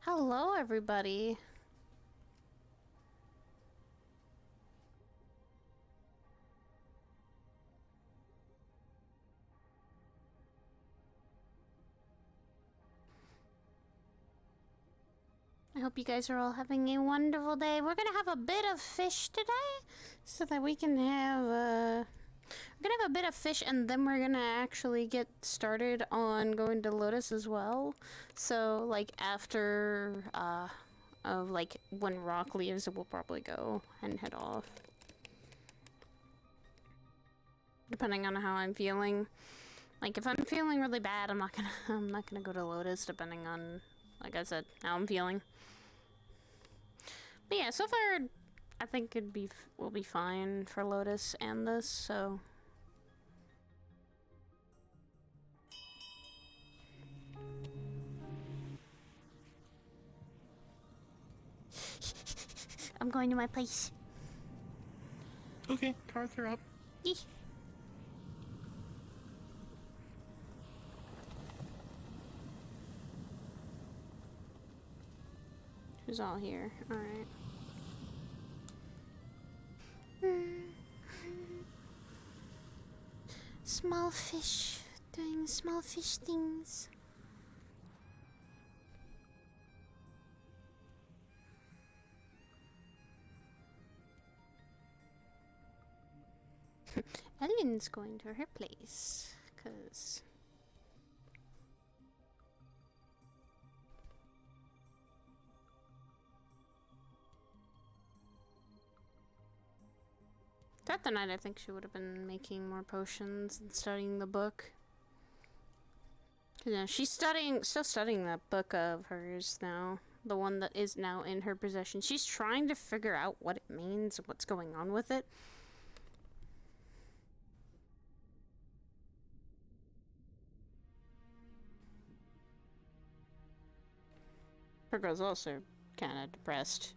Hello, everybody. I hope you guys are all having a wonderful day. We're gonna have a bit of fish today, so that we can have we're gonna have a bit of fish, and then we're gonna actually get started on going to Lotus as well. So, like, after of like when Rock leaves, we'll probably go and head off, depending on how I'm feeling. Like, if I'm feeling really bad, I'm not gonna go to Lotus, depending on, like I said, how I'm feeling. But yeah, so far, I think we'll be fine for Lotus and this, so. I'm going to my place. Okay, cards are up. Eeh. Who's all here? Alright. Small fish doing small fish things. Elyn's going to her place, cause throughout the night I think she would have been making more potions and studying the book. You know, she's still studying that book of hers now. The one that is now in her possession. She's trying to figure out what it means and what's going on with it. Her girl's also kind of depressed.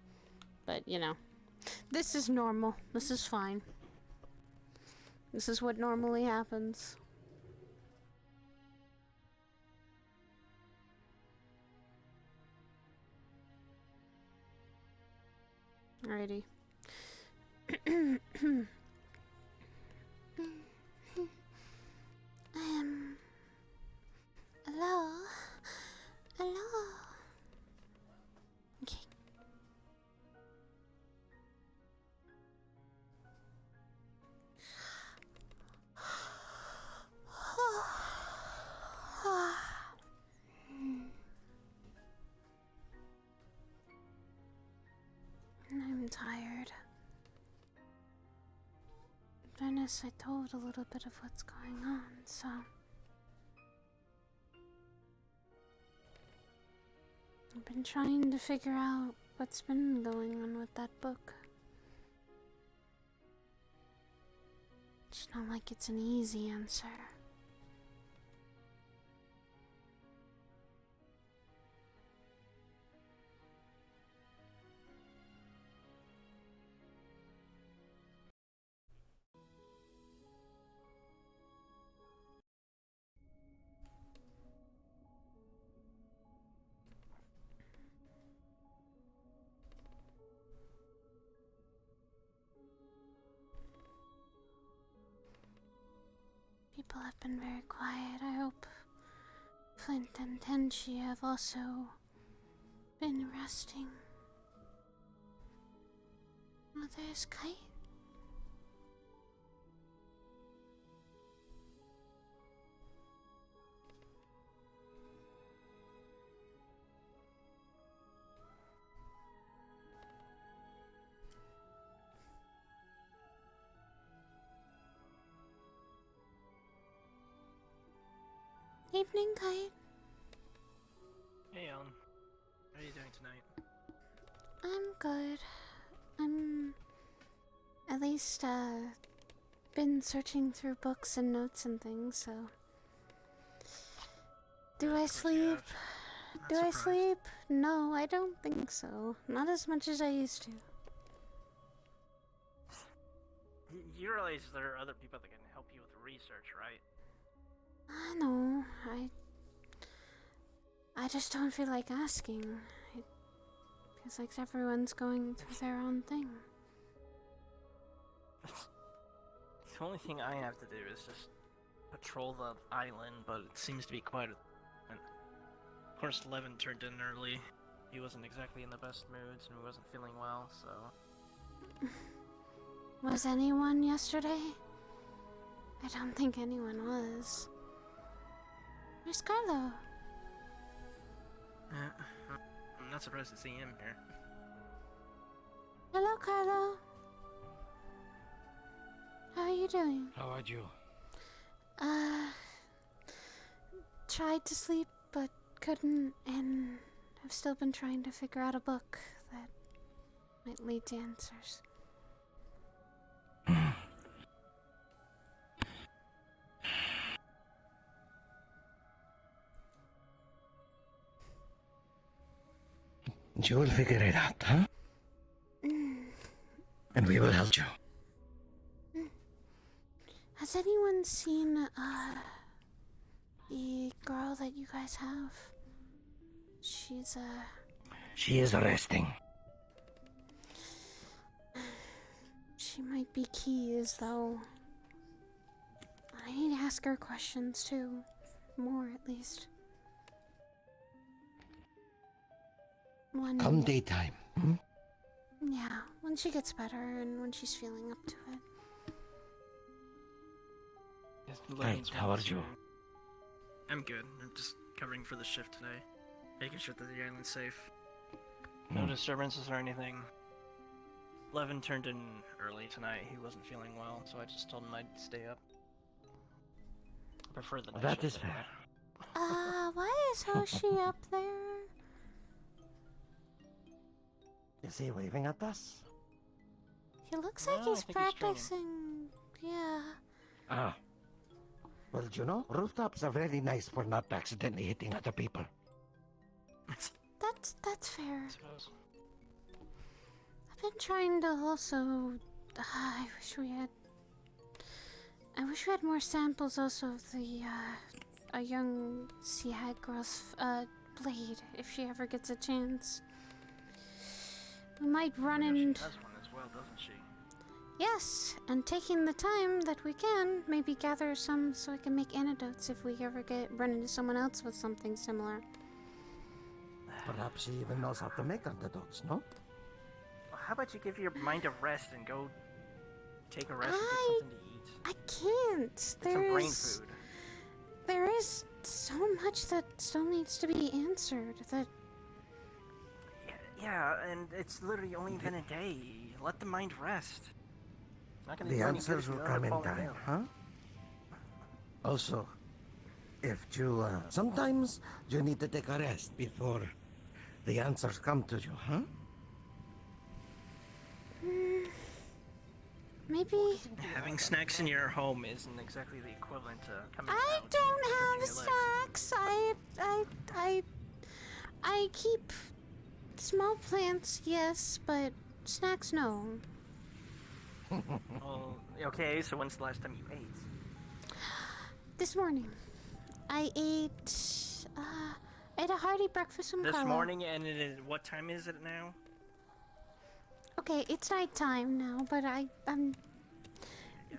But, you know, this is normal. This is fine. This is what normally happens. Alrighty. Hello? Hello? Okay. I'm tired. Vernus, I told a little bit of what's going on, so I've been trying to figure out what's been going on with that book. It's not like it's an easy answer. People have been very quiet. I hope Flint and Tenchi have also been resting. Oh, there's Kite. Evening, Kite. Hey, Elyn. How are you doing tonight? I'm good. I'm at least been searching through books and notes and things, so. Do I sleep? Do I sleep? No, I don't think so. Not as much as I used to. You realize there are other people that can help you with research, right? I know. I just don't feel like asking. Feels like everyone's going through their own thing. The only thing I have to do is just patrol the island, but it seems to be quite a... Of course, Levin turned in early. He wasn't exactly in the best moods, and he wasn't feeling well, so... Was anyone yesterday? I don't think anyone was. Where's Carlo? I'm not surprised to see him here. Hello, Carlo. How are you doing? How are you? Tried to sleep, but couldn't, and I've still been trying to figure out a book that might lead to answers. You will figure it out, huh? And we will help you. Has anyone seen, the girl that you guys have? She's, She is resting. She might be keys, though. I need to ask her questions, too. More, at least. Come daytime, hmm? Yeah, when she gets better and when she's feeling up to it. Yes, Right, how are you? I'm good. I'm just covering for the shift today. Making sure that the island's safe. No disturbances or anything. Levin turned in early tonight. He wasn't feeling well, so I just told him I'd stay up. I prefer the night That shift is fair. Why is Hoshi up there? Is he waving at us? He looks No, like I he's think he's training. practicing. Yeah. Ah. Well, you know, rooftops are very nice for not accidentally hitting other people. That's fair. I suppose. I've been trying to also. I wish we had more samples also of the a young sea hag girl's blade if she ever gets a chance. We might run She into. has one as well, doesn't she? Yes, and taking the time that we can, maybe gather some so I can make antidotes if we ever run into someone else with something similar. Perhaps she even knows how to make antidotes, no? Well, how about you give your mind a rest and go take a rest and get something to eat? I can't. Get some brain food. There is so much that still needs to be answered that. Yeah, and it's literally only been a day. Let the mind rest. Not gonna The do any good answers if you will let it come in fall time, down. huh? Also, if you, sometimes you need to take a rest before the answers come to you, huh? Maybe. Having snacks in your home isn't exactly the equivalent to coming I out don't and have stretching your legs. snacks. I keep small plants, yes, but snacks, no. Oh, okay, so when's the last time you ate? This morning, I ate a hearty breakfast from This Carlo. morning, and what time is it now? Okay, it's nighttime now, but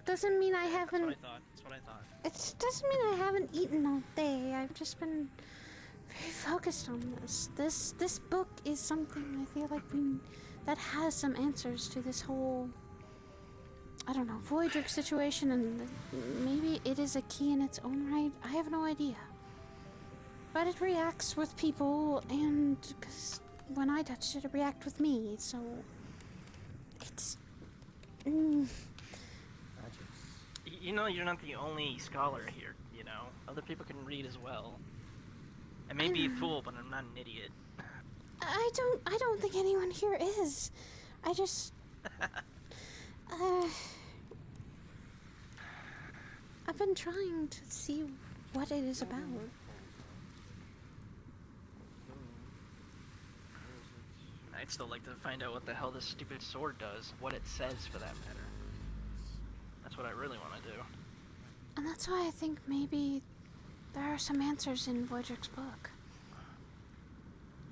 doesn't mean I haven't. That's what I thought. It doesn't mean I haven't eaten all day. I've just been very focused on this. This book is something I feel like that has some answers to this whole, I don't know, Voyager situation, and maybe it is a key in its own right. I have no idea. But it reacts with people, and because when I touched it, it reacted with me, so it's. You know, you're not the only scholar here, you know? Other people can read as well. I may be a fool, but I'm not an idiot. I don't think anyone here is. I just. I've been trying to see what it is about. I'd still like to find out what the hell this stupid sword does, what it says for that matter. That's what I really want to do. And that's why I think maybe there are some answers in Voyager's book.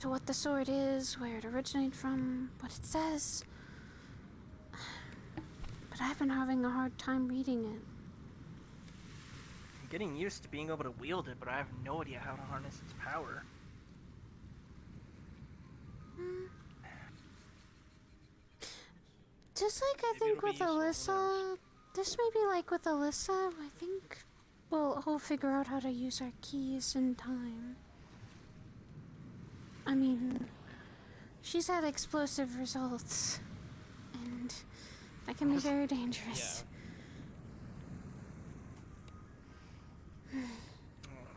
to what the sword is, where it originated from, what it says. But I've been having a hard time reading it. I'm getting used to being able to wield it, but I have no idea how to harness its power. Just like I think with Alyssa, this may be like with Alyssa, I think we'll figure out how to use our keys in time. I mean, she's had explosive results, and that can be very dangerous. Yeah.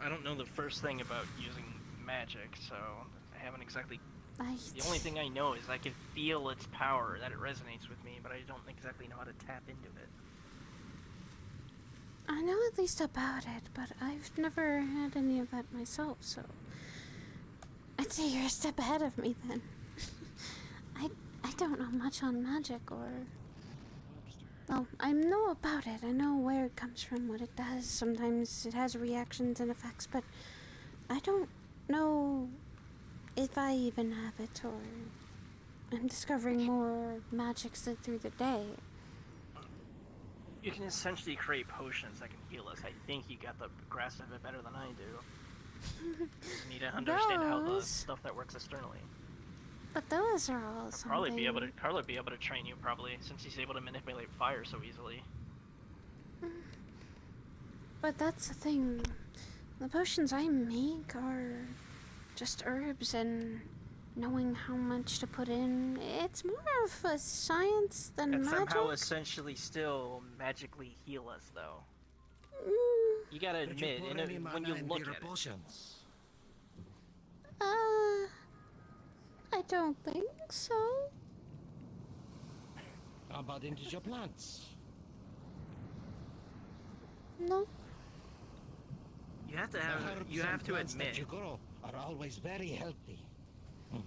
I don't know the first thing about using magic, so I haven't exactly... The only thing I know is I can feel its power, that it resonates with me, but I don't exactly know how to tap into it. I know at least about it, but I've never had any of that myself, so... I'd say you're a step ahead of me, then. I don't know much on magic, or... Well, I know about it. I know where it comes from, what it does. Sometimes it has reactions and effects, but I don't know if I even have it, or I'm discovering more magics through the day. You can essentially create potions that can heal us. I think you got the grasp of it better than I do. You just need to understand how the stuff that works externally. But those are all something... Carla would be able to train you, probably, since he's able to manipulate fire so easily. But that's the thing. The potions I make are just herbs and knowing how much to put in. It's more of a science than magic. Somehow essentially still magically heal us, though. You gotta admit, when you look at potions? I don't think so. How about into your plants? No. You have to have. You have to admit. That you grow are always very healthy. Well,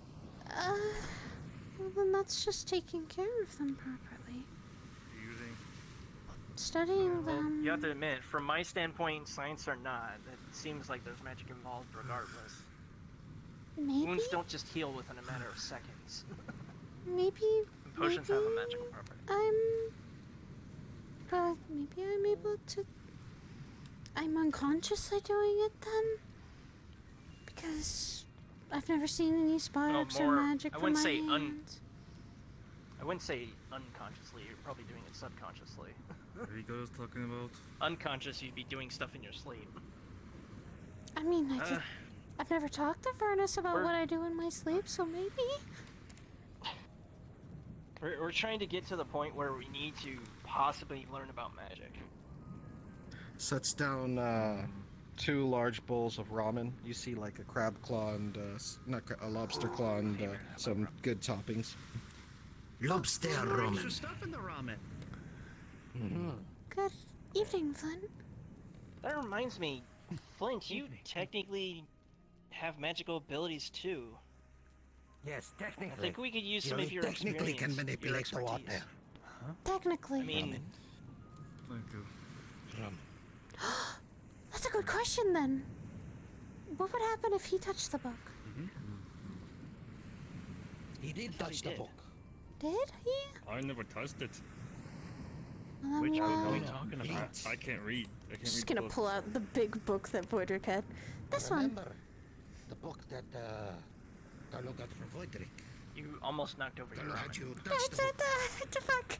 then that's just taking care of them properly. Studying them. You have to admit, from my standpoint, science or not, it seems like there's magic involved regardless. Maybe. Wounds don't just heal within a matter of seconds. Maybe. And potions have a magical property. Maybe I'm able to. I'm unconsciously doing it then? Because I've never seen any sparks or magic from my hands. I wouldn't say unconsciously, you're probably doing it subconsciously. What are you guys talking about? Unconscious, you'd be doing stuff in your sleep. I mean, I've never talked to Vernus about what I do in my sleep, so maybe. We're trying to get to the point where we need to possibly learn about magic. Sets down 2 large bowls of ramen. You see like a crab claw and a lobster claw and some good toppings. Lobster ramen. Extra stuff in the ramen. Good evening, Flint. That reminds me, Flint, you technically have magical abilities too. Yes, technically. I think we could use some You of your technically experience, can manipulate your the expertise. water. Technically. I mean, Thank you. That's a good question then. What would happen if he touched the book? He did touch the did. book. Did he? I never touched it. Well, Which then book are we why? talking about? I can't read. I can't Just read gonna books. pull out the big book that Voidrick had. This one. Remember the book that Carlo got from Voidrick. you almost knocked over your Carlo had ramen. you touch the book. What the fuck?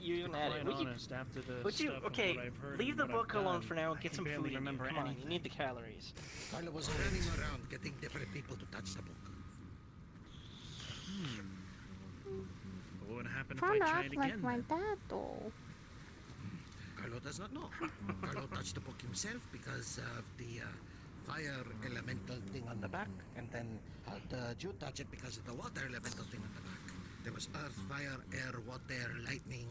You even had it. Quite honest, after the Would you? stuff of Okay, what I've heard leave and the what book I've alone done, for now. I Get can some barely food in you. remember Come on, you anything. need the calories. Carlo was running around getting different people to touch the book. What would happen if Trying I to tried act like again? my then? dad, though. Carlo does not know. Carlo touched the book himself because of the fire elemental thing on the back, and then Jude touched it because of the water elemental thing on the back. There was earth, fire, air, water, lightning,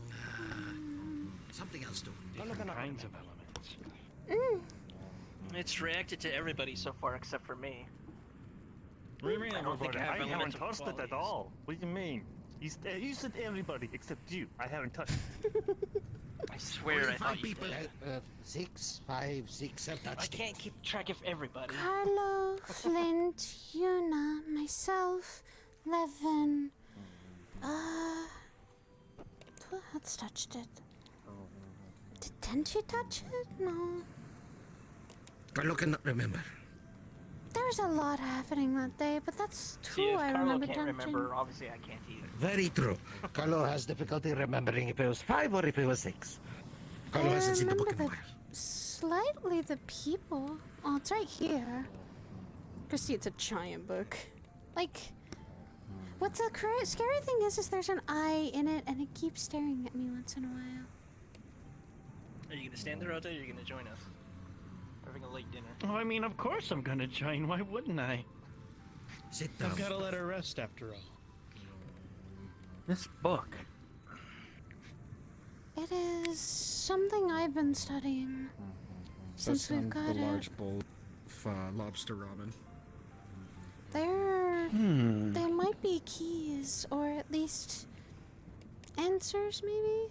something else too. Different kinds of elements. It's reacted to everybody so far except for me. What do you mean, I don't think I have haven't elemental touched it at qualities. all. What do you mean? You said everybody except you. I haven't touched it. I swear Only I thought 5 you people, did. 5, 6 have touched I it. can't keep track of everybody. Carlo, Flint, Yuna, myself, Levin. Who else touched it? Didn't you touch it? No. Carlo cannot remember. There was a lot happening that day, but that's See, who if I Carlo remember can't touching. remember, obviously I can't either. Very true. Carlo has difficulty remembering if it was 5 or if it was 6. Carlo I hasn't seen the book in a remember while. slightly the people. Oh, it's right here. Christy, it's a giant book. Like, what's the scary thing is there's an eye in it, and it keeps staring at me once in a while. Are you gonna stand there all day, or are you gonna join us? We're having a late dinner. Oh, I mean, of course I'm gonna join. Why wouldn't I? Sit down. I've got to let her rest after all. This book. It is something I've been studying since That's we've on got the it. large bowl of lobster ramen. There might be keys, or at least answers, maybe,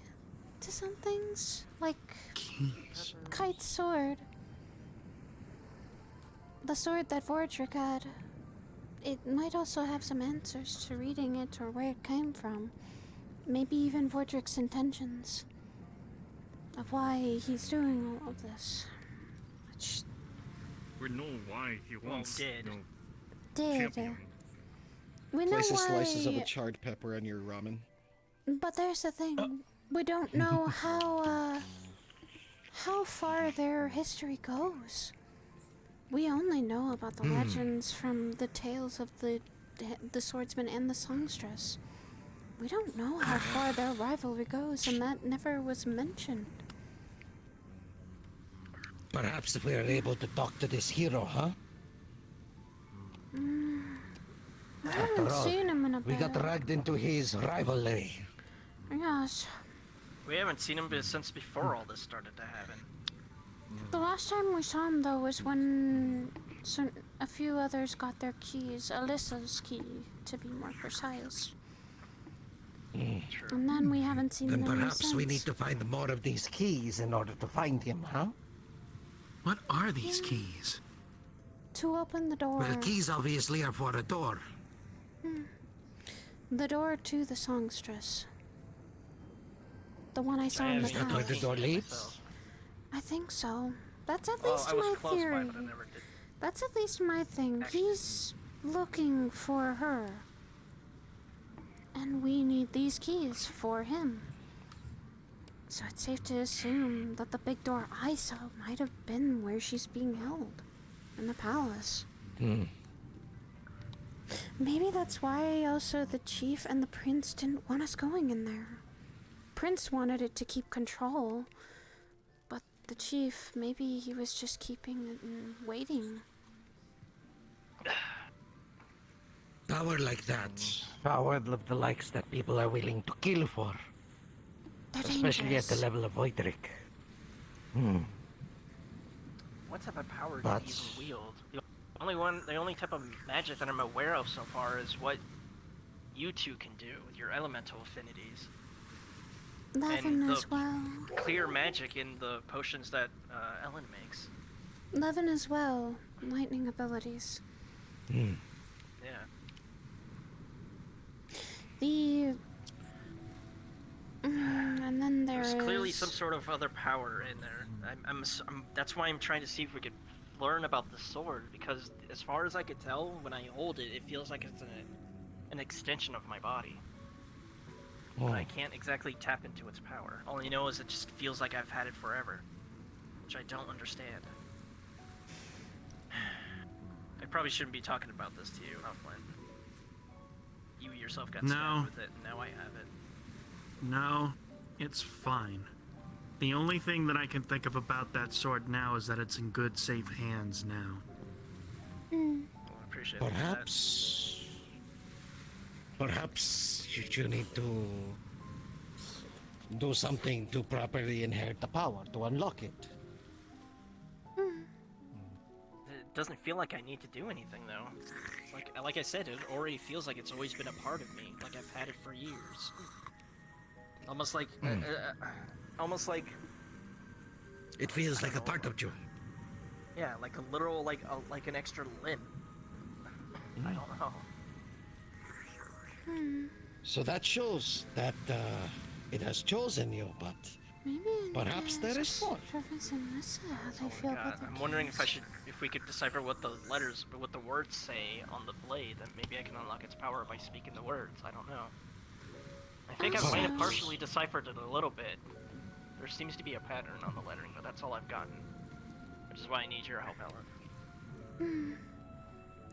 to some things, like Keys. Kite's sword. The sword that Vordrick had. It might also have some answers to reading it or where it came from. Maybe even Vordrick's intentions of why he's doing all of this. Which We know why he wants dead. no did. champion. We know Places why, slices of a charred pepper on your ramen. but there's the thing. We don't know how far their history goes. We only know about the legends from the tales of the swordsman and the songstress. We don't know how far their rivalry goes, and that never was mentioned. Perhaps if we are able to talk to this hero, huh? I haven't all, seen him in a We bit. got dragged into his rivalry. Yes. We haven't seen him since before all this started to happen. The last time we saw him, though, was when a few others got their keys. Alyssa's key, to be more precise. True. And then we haven't seen Then them perhaps since. we need to find more of these keys in order to find him, huh? What are these keys? To open the door. Well, keys obviously are for a door. The door to the songstress. The one I saw in the Is that where past. the door leads? I think so. That's at Well, least I was my close theory. by, but I never did. That's at least my thing. Actually. He's looking for her. And we need these keys for him. So it's safe to assume that the big door I saw might have been where she's being held. In the palace. Maybe that's why also the chief and the prince didn't want us going in there. Prince wanted it to keep control. But the chief, maybe he was just keeping it and waiting. Power like that. Power of the likes that people are willing to kill for. They're Especially at the dangerous. level of Voidrick. What type of power do But- you even wield? The only type of magic that I'm aware of so far is what you two can do with your elemental affinities. Levin and the- as well. Clear magic in the potions that Elyn makes. Levin as well. Lightning abilities. Yeah. The... and then There's clearly is- some sort of other power in there. That's why I'm trying to see if we could learn about the sword, because as far as I could tell, when I hold it, it feels like it's an extension of my body. But I can't exactly tap into its power. All I know is it just feels like I've had it forever, which I don't understand. I probably shouldn't be talking about this to you, huh, Flint? You yourself got No. stabbed with it, and now I have it. No, it's fine. The only thing that I can think of about that sword now is that it's in good, safe hands now. Well, I appreciate that. Perhaps you need to do something to properly inherit the power, to unlock it. It doesn't feel like I need to do anything, though. Like I said, it already feels like it's always been a part of me, like I've had it for years. Almost like almost like, It feels like a part of you. yeah, like a literal, like an extra limb. I don't know. So that shows that it has chosen you, but Maybe I need perhaps to there ask is more. Travis and Nessa how they Oh feel my God. about the I'm wondering keys. if we could decipher what the words say on the blade, then maybe I can unlock its power by speaking the words. I don't know. I think I might have partially deciphered it a little bit. There seems to be a pattern on the lettering, but that's all I've gotten. Which is why I need your help, Elyn.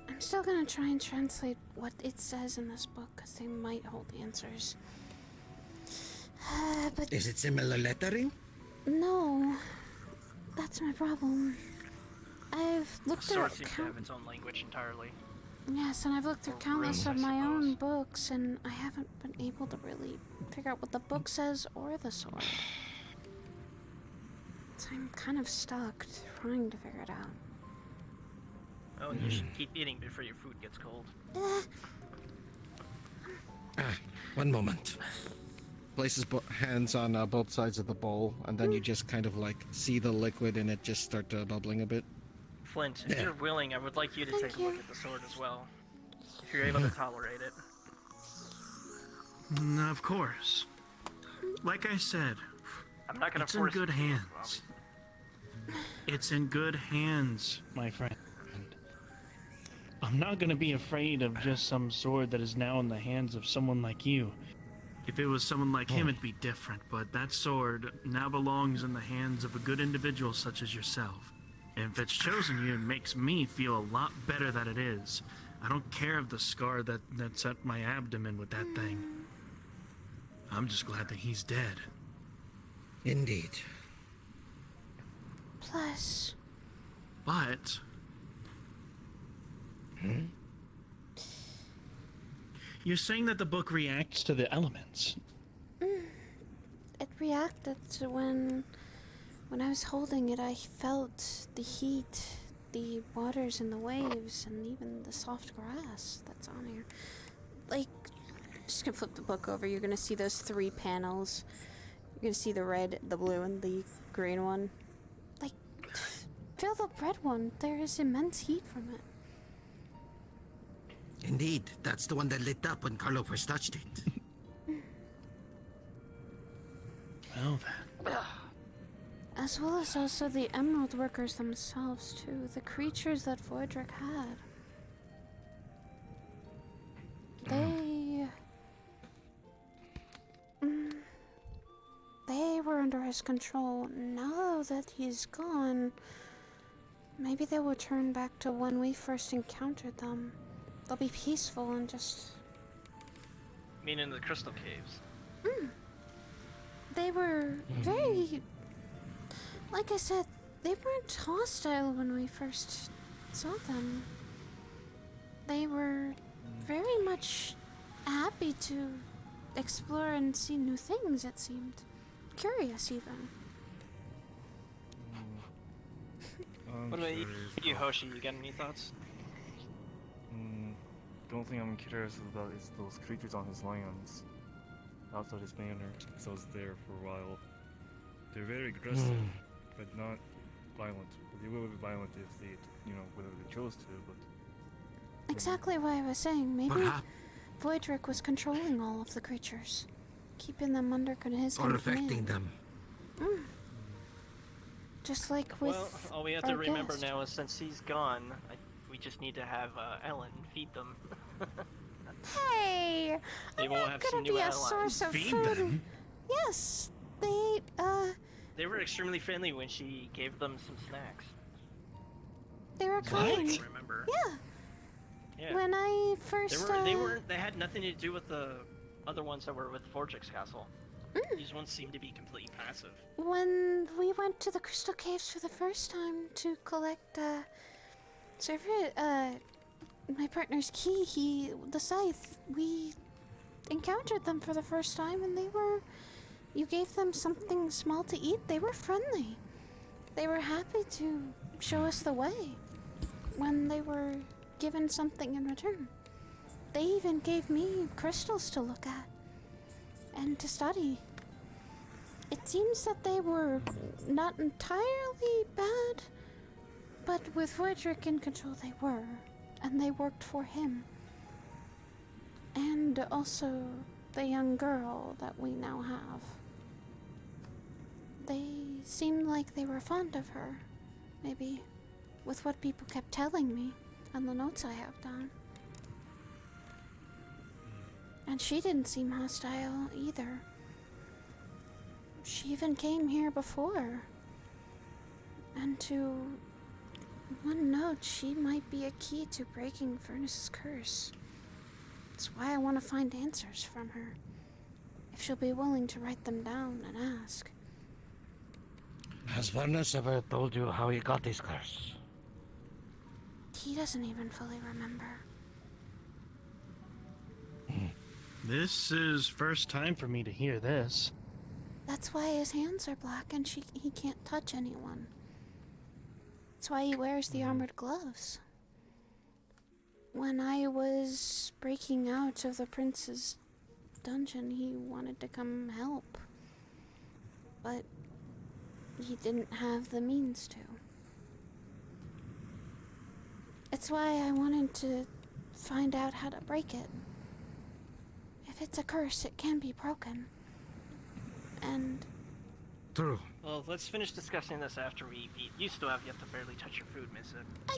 I'm still gonna try and translate what it says in this book, because they might hold answers. But Is it similar lettering? no, that's my problem. I've The looked sword through seems to have its own language entirely. yes, and I've looked through Or countless runes, of I my own suppose. books, and I haven't been able to really figure out what the book says or the sword. So I'm kind of stuck trying to figure it out. Oh, you should keep eating before your food gets cold. One moment. Places hands on both sides of the bowl, and then you just kind of like see the liquid in it just start bubbling a bit. Flint, if Yeah. you're willing, I would like you to Thank take a look you. at the sword as well. If you're able to tolerate it. Of course. Like I said, I'm not gonna it's in force good you to, hands. obviously. It's in good hands, my friend. I'm not gonna be afraid of just some sword that is now in the hands of someone like you. If it was someone like him, it'd be different, but that sword now belongs in the hands of a good individual such as yourself. And if it's chosen you, it makes me feel a lot better that it is. I don't care of the scar that's at my abdomen with that thing. I'm just glad that he's dead. Indeed. Plus, But you're saying that the book reacts To the elements. it reacted to when I was holding it. I felt the heat, the waters and the waves, and even the soft grass that's on here. Like, just gonna flip the book over. You're gonna see those 3 panels. You're gonna see the red, the blue, and the green one. Like, feel the red one. There is immense heat from it. Indeed, that's the one that lit up when Carlo first touched it. Well then. As well as also the emerald workers themselves, too. The creatures that Voidrick had. They were under his control. Now that he's gone, maybe they will turn back to when we first encountered them. They'll be peaceful and just... Meaning the crystal caves. They were very... Like I said, they weren't hostile when we first saw them. They were very much happy to explore and see new things, it seemed. Curious, even. What about you, Hoshi? You got any thoughts? The only thing I'm curious about is those creatures on his lands, outside his banner, because I was there for a while. They're very aggressive, but not violent. They will be violent if they, whether they chose to, but... Exactly what I was saying. Maybe Perhaps, Voidrick was controlling all of the creatures. Keeping them under his or affecting them. Just like with Well, all we have to our remember guest. now is since he's gone, we just need to have Elyn feed them. Hey! Maybe I'm we'll not have gonna some new be a allies. source of feed food. them. Yes, they, They were extremely friendly when she gave them some snacks. they were kind. I remember. Yeah. Yeah. When I first, They had nothing to do with the other ones that were with Fortrix Castle. These ones seem to be completely passive. when we went to the Crystal Caves for the first time to collect, my partner's key, the scythe, we encountered them for the first time, and you gave them something small to eat. They were friendly. They were happy to show us the way when they were given something in return. They even gave me crystals to look at and to study. It seems that they were not entirely bad, but with Woodrick in control they were, and they worked for him. And also the young girl that we now have. They seemed like they were fond of her, maybe with what people kept telling me and the notes I have down. And she didn't seem hostile either. She even came here before. And to one note, she might be a key to breaking Vernus's curse. That's why I want to find answers from her. If she'll be willing to write them down and ask. Has Vernus ever told you how he got his curse? He doesn't even fully remember. This is first time for me to hear this. That's why his hands are black and he can't touch anyone. That's why he wears the armored gloves. When I was breaking out of the prince's dungeon, he wanted to come help. But he didn't have the means to. It's why I wanted to find out how to break it. If it's a curse, it can be broken. And... True. Well, let's finish discussing this after we eat. You still have yet to barely touch your food, Miss. I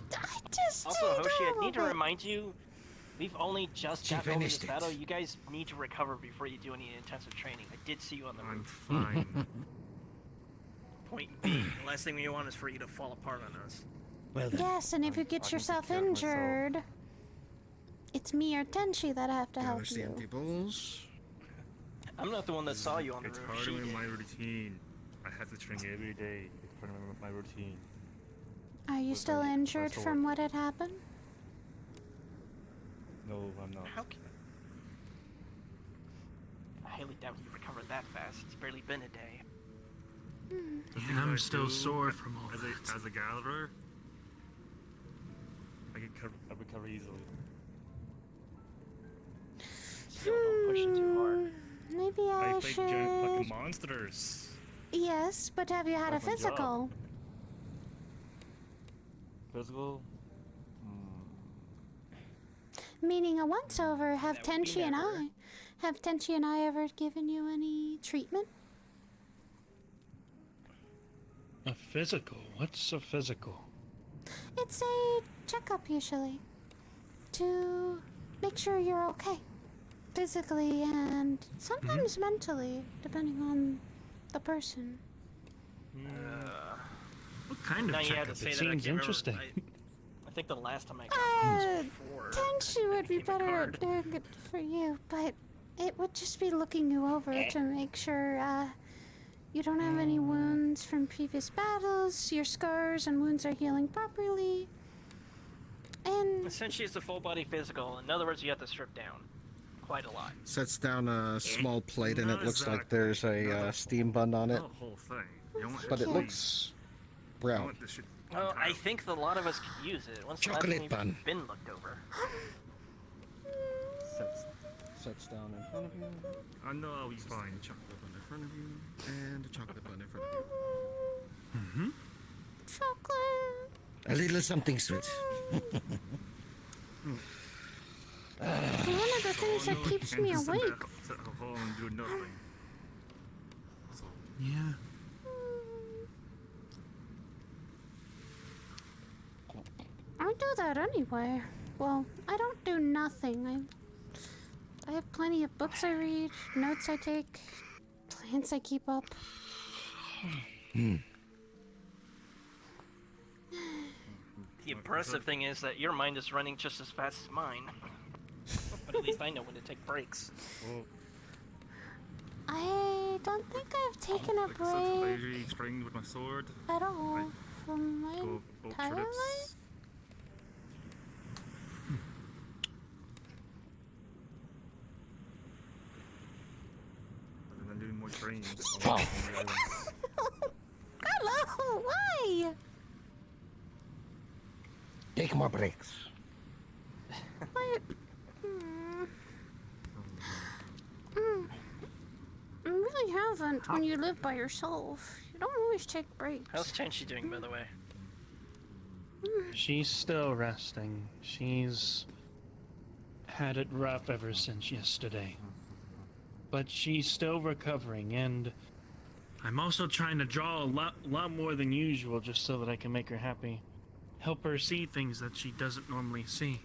just... Also, Hoshi, I need to remind you, we've only just She gotten over this finished it. battle. You guys need to recover before you do any intensive training. I did see you on the I'm roof. fine. Point B. The last thing we want is for you to fall apart on us. Well then. Yes, and if you I get can yourself take care of myself. injured, it's me or Tenchi that have to help There's the you. empty bowls. I'm not the one that saw you on the It's roof. part She of did. my routine. I have to train every day. It's part of my routine. Are you With still my injured sword. from what had happened? No, I'm not. How can... I highly doubt you recovered that fast. It's barely been a day. The Yeah, thing I'm I still do sore from all as that. as a gatherer, I recover easily. Still, don't push it too hard. Maybe I I fight giant fucking should... monsters. Yes, but have you had a That's my job. physical? Physical? Meaning a once-over. Have That would be Tenchi and never. I... Have Tenchi and I ever given you any treatment? A physical? What's a physical? It's a checkup usually. To make sure you're okay. Physically and sometimes mentally, depending on the person. What kind Now of you had to checkup? say It that. I seems can't interesting. remember. I think the last time I got one was before. Tenchi would be became a better card. at doing it for you, but it would just be looking you over to make sure you don't have any wounds from previous battles, your scars and wounds are healing properly. And Essentially, it's a full body physical. In other words, you have to strip down quite a lot. Sets down a small plate and Not it looks like exactly. there's a steam bun on it, Not the whole thing. You want but it the looks You brown. want the shit Well, on I top. think a lot of us could use it. Once the last Chocolate time bun. you've been looked over. Sets down in front of you, I know I'll be fine. chocolate bun in front of you, and a chocolate bun in front of you. chocolate. A little something sweet. It's one of the things that Oh, no, keeps you can't me just sit awake. there, sit at home and do nothing. So, Yeah. I do that anyway. Well, I don't do nothing. I have plenty of books I read, notes I take, plans I keep up. The impressive thing is that your mind is running just as fast as mine. But at least I know when to take breaks. Well, I don't think I've taken a like I said, break lazy stringed with my sword. at all from my Go both entire trips. life. and then doing more trains. Oh. on the islands. Hello, why? Take more breaks. What? I'm really haven't when you live by yourself. You don't always take breaks. How's Tenchi doing, by the way? She's still resting. She's had it rough ever since yesterday. But she's still recovering, and I'm also trying to draw a lot more than usual just so that I can make her happy. Help her see things that she doesn't normally see.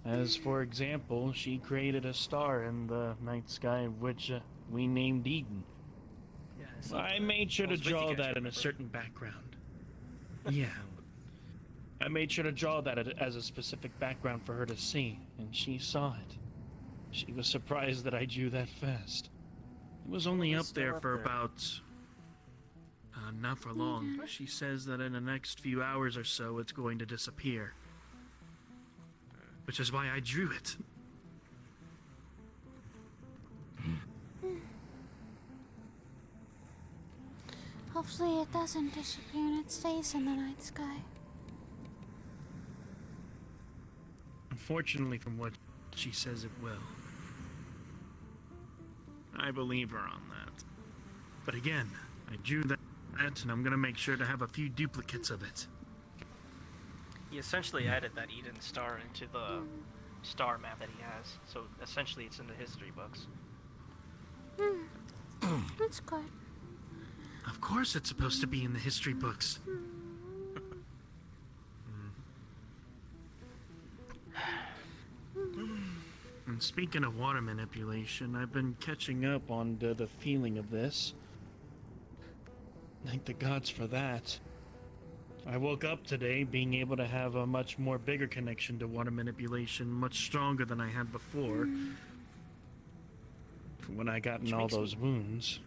As for example, she created a star in the night sky which we named Eden. Yeah, I made sure to was with you draw guys, that in a remember? certain background. Yeah. I made sure to draw that as a specific background for her to see, and she saw it. She was surprised that I drew that fast. It was only Well, up it's there still up for there. about... not for long. She says that in the next few hours or so, it's going to disappear. Which is why I drew it. Hopefully it doesn't disappear and it stays in the night sky. Unfortunately, from what she says, it will. I believe her on that. But again, I drew that, and I'm gonna make sure to have a few duplicates of it. He essentially added that Eden star into the star map that he has, so essentially it's in the history books. That's good. Of course it's supposed to be in the history books. And speaking of water manipulation, I've been catching up on the feeling of this. Thank the gods for that. I woke up today being able to have a much more bigger connection to water manipulation, much stronger than I had before. When I got in Which all makes those wounds.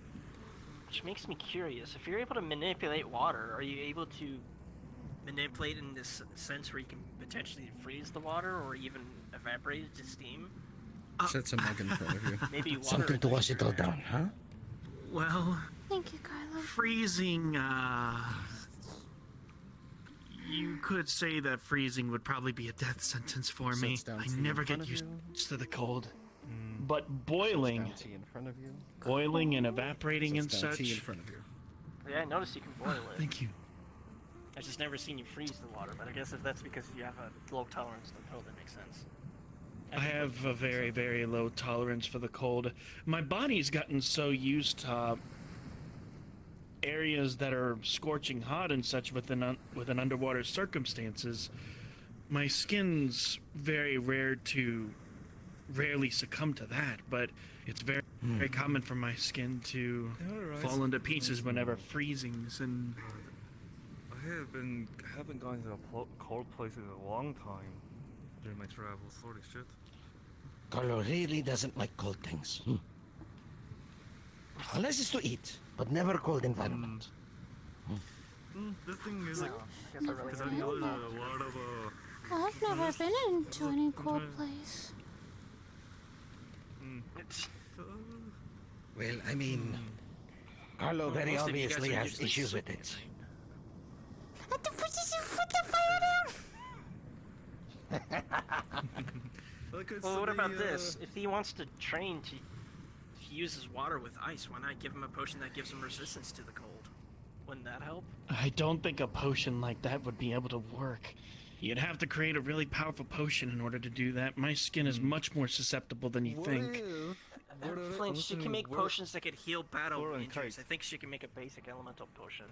Which makes me curious, if you're able to manipulate water, are you able to manipulate in this sense where you can potentially freeze the water or even evaporate it to steam? Set some mug in front of you. Maybe water Something to wash it all down, huh? Well, Thank you, Kylo. freezing, you could say that freezing would probably be a death sentence for me. Sets down I tea never in front get of used you. to the cold. But boiling, Sets down tea in front of you. boiling and evaporating and Sets down such. tea in front of you. Yeah, I noticed you can boil it. Thank you. I've just never seen you freeze the water, but I guess if that's because you have a low tolerance to the cold, that makes sense. I have a very, very low tolerance for the cold. My body's gotten so used to areas that are scorching hot and such within underwater circumstances. My skin's very rarely succumb to that, but it's very, very common for my skin to fall into pieces whenever freezing's and I haven't gone to a cold place in a long time during my travels. Holy shit. Carlo really doesn't like cold things. Unless it's to eat, but never cold environment. The thing is, like, I guess I really because I don't know know. there's a lot of, I've never been into any cold place. It's, Well, I mean, Carlo very most of you guys obviously are has usually issues with sleeping it. Put the fire down! like it's well, what about the, this? If he wants to train to fuse his water with ice, why not give him a potion that gives him resistance to the cold? Wouldn't that help? I don't think a potion like that would be able to work. You'd have to create a really powerful potion in order to do that. My skin is much more susceptible than you think. Flint, she can make potions that could heal battle Or on injuries. kite. I think she can make a basic elemental potion.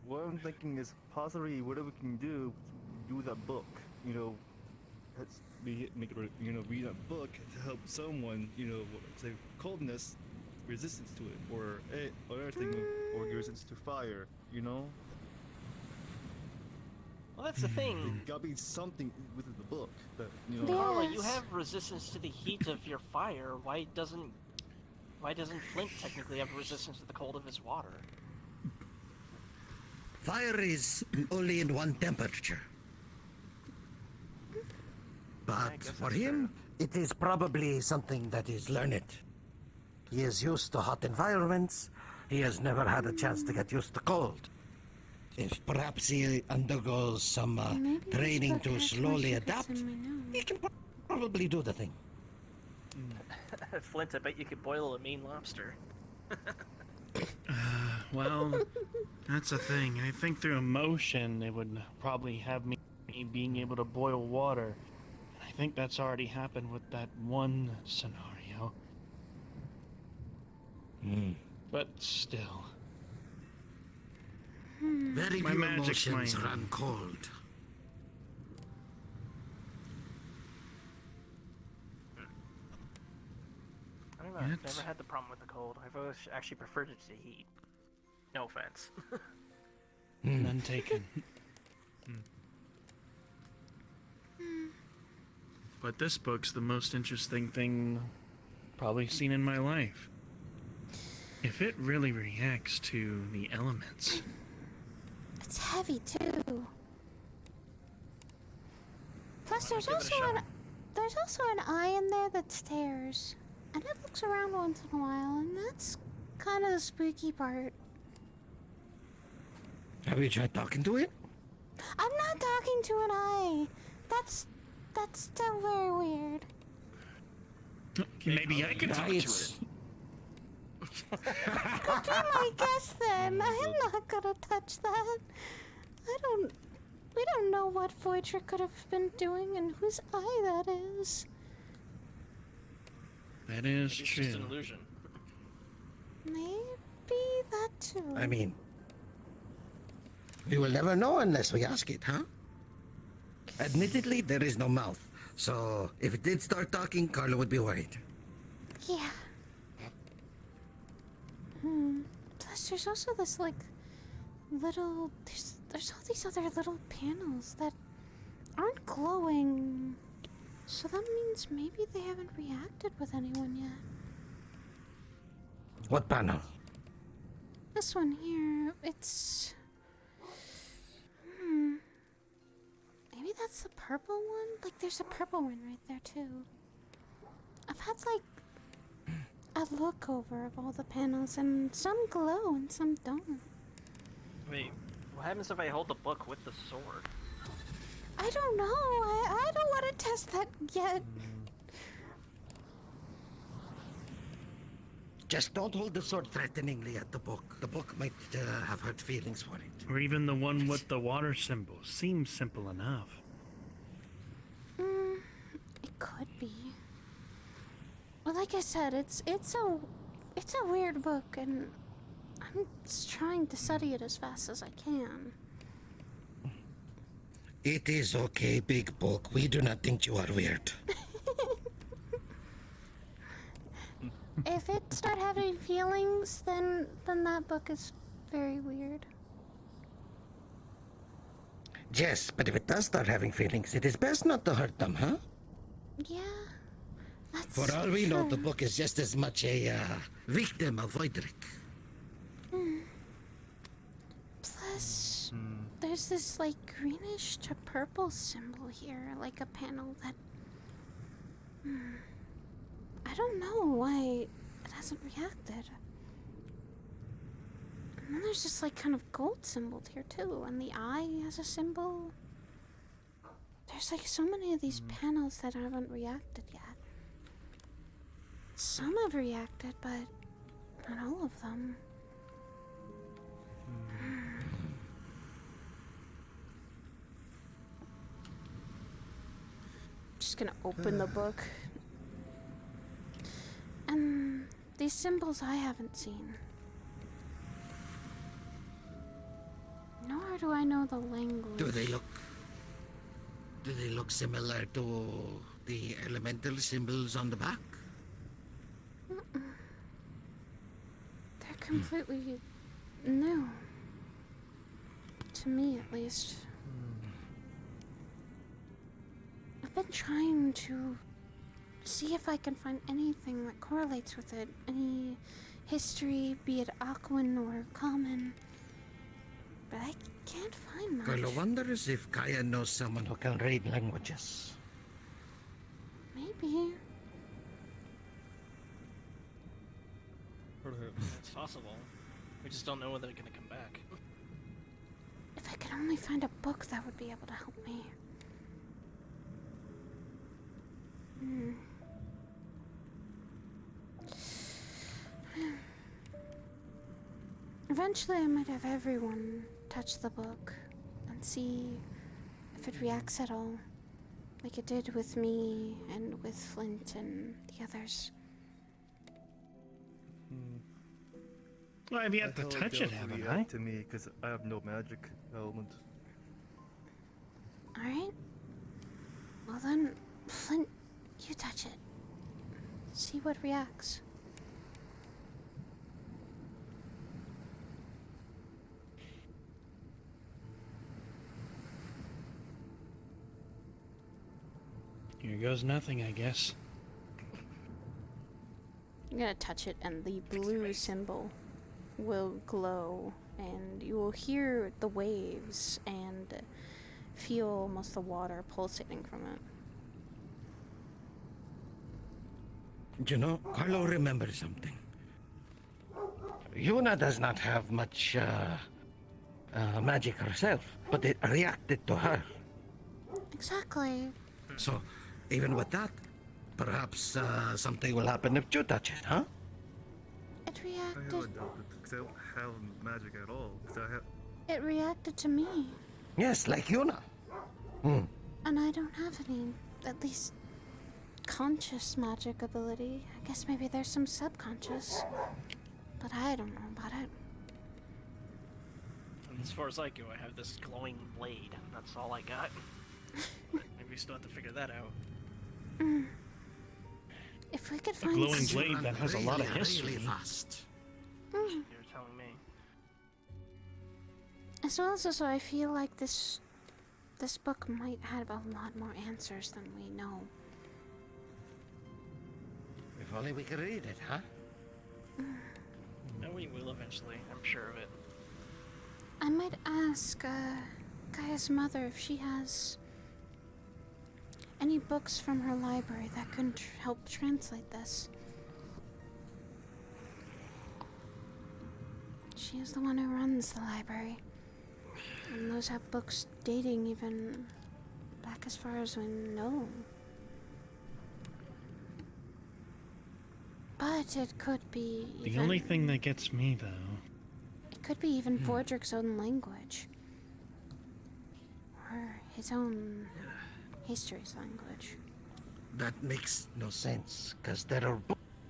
What I'm thinking is possibly whatever we can do that book. You know, let's read that book to help someone. You know, say coldness, resistance to it, or other thing, or resistance to fire. You know, Well, that's the thing. there gotta be something within the book that you know. Yeah. Carla, you Yes. have resistance to the heat of your fire. Why doesn't Flint technically have resistance to the cold of his water? Fire is only in one temperature. I But guess for that's him, it is probably something that is learned. He is used to hot environments. He has never had a chance to get used to cold. If perhaps he undergoes some Maybe this training book to has more slowly secrets adapt, than we know. he can probably do the thing. Flint, I bet you could boil a mean lobster. Well, that's a thing. I think through emotion, it would probably have me being able to boil water. And I think that's already happened with that one scenario. But still. Very My few magic's emotions mine. run cold. I don't know. I've It's- never had the problem with the cold. I've always actually preferred it to heat. No offense. None taken. But this book's the most interesting thing probably seen in my life. If it really reacts to the elements, It's heavy too. Plus, Why don't there's you give it a also shot? there's also an eye in there that stares, and it looks around once in a while, and that's kind of the spooky part. Have you tried talking to it? I'm not talking to an eye. That's still very weird. maybe I could talk to it. Could be my guess then. I am not gonna touch that. We don't know what Voidra could have been doing and whose eye that is. That is Maybe it's just an true. illusion. Maybe that too. I mean, we will never know unless we ask it, huh? Admittedly, there is no mouth. So, if it did start talking, Carla would be worried. Yeah. Plus, there's also this like little. There's all these other little panels that aren't glowing. So that means maybe they haven't reacted with anyone yet. What panel? This one here, it's. Maybe that's the purple one? Like, there's a purple one right there, too. I've had, like, a look over of all the panels, and some glow and some don't. Wait, what happens if I hold the book with the sword? I don't know. I don't want to test that yet. Just don't hold the sword threateningly at the book. The book might have hurt feelings for it. Or even the one with the water symbol. Seems simple enough. It could be. Well, like I said, it's a weird book, and I'm just trying to study it as fast as I can. It is okay, big book. We do not think you are weird. If it start having feelings, then that book is very weird. Yes, but if it does start having feelings, it is best not to hurt them, huh? Yeah, that's For all we know, true. the book is just as much a victim of Voidric. Plus, there's this like greenish to purple symbol here, like a panel that. I don't know why it hasn't reacted. And then there's this like kind of gold symbol here too, and the eye has a symbol. There's like so many of these panels that haven't reacted yet. Some have reacted, but not all of them. Just gonna open the book. And these symbols I haven't seen. Nor do I know the language. Do they look similar to the elemental symbols on the back? They're completely new. To me, at least. I've been trying to see if I can find anything that correlates with it. Any history, be it Aquan or common. But I can't find much. Carla wonders if Kaya knows someone who can read languages. Maybe. It's possible. We just don't know when they're gonna come back. If I could only find a book that would be able to help me. Eventually, I might have everyone touch the book and see if it reacts at all, like it did with me and with Flint and the others. Well, I've I yet to feel like touch they'll it, haven't I? react to me because I have no magic element. Alright? Well then, Flint, you touch it. See what reacts. Here goes nothing, I guess. You're gonna touch it, and the blue symbol will glow, and you will hear the waves and feel almost the water pulsating from it. You know, Carlo remembers something. Yuna does not have much magic herself, but it reacted to her. Exactly. So, even with that, perhaps something will happen if you touch it, huh? It I have a reacted. doubt because I don't have magic at all. Because I have. It reacted to me, Yes, like Yuna. and I don't have any, at least, conscious magic ability. I guess maybe there's some subconscious, but I don't know about it. And as far as I go, I have this glowing blade. That's all I got. But maybe we still have to figure that out. If we could A find glowing s- blade that has a lot of Really, history. really fast. You're telling me. As well as also, I feel like this book might have a lot more answers than we know. If only we could read it, huh? No, we will eventually. I'm sure of it. I might ask Gaia's mother if she has any books from her library that can help translate this. She is the one who runs the library, and those have books dating even back as far as we know. But it could be The even, only thing that gets me, though, it could be even Vordrik's own language. Or his own history's language. That makes no sense, because there are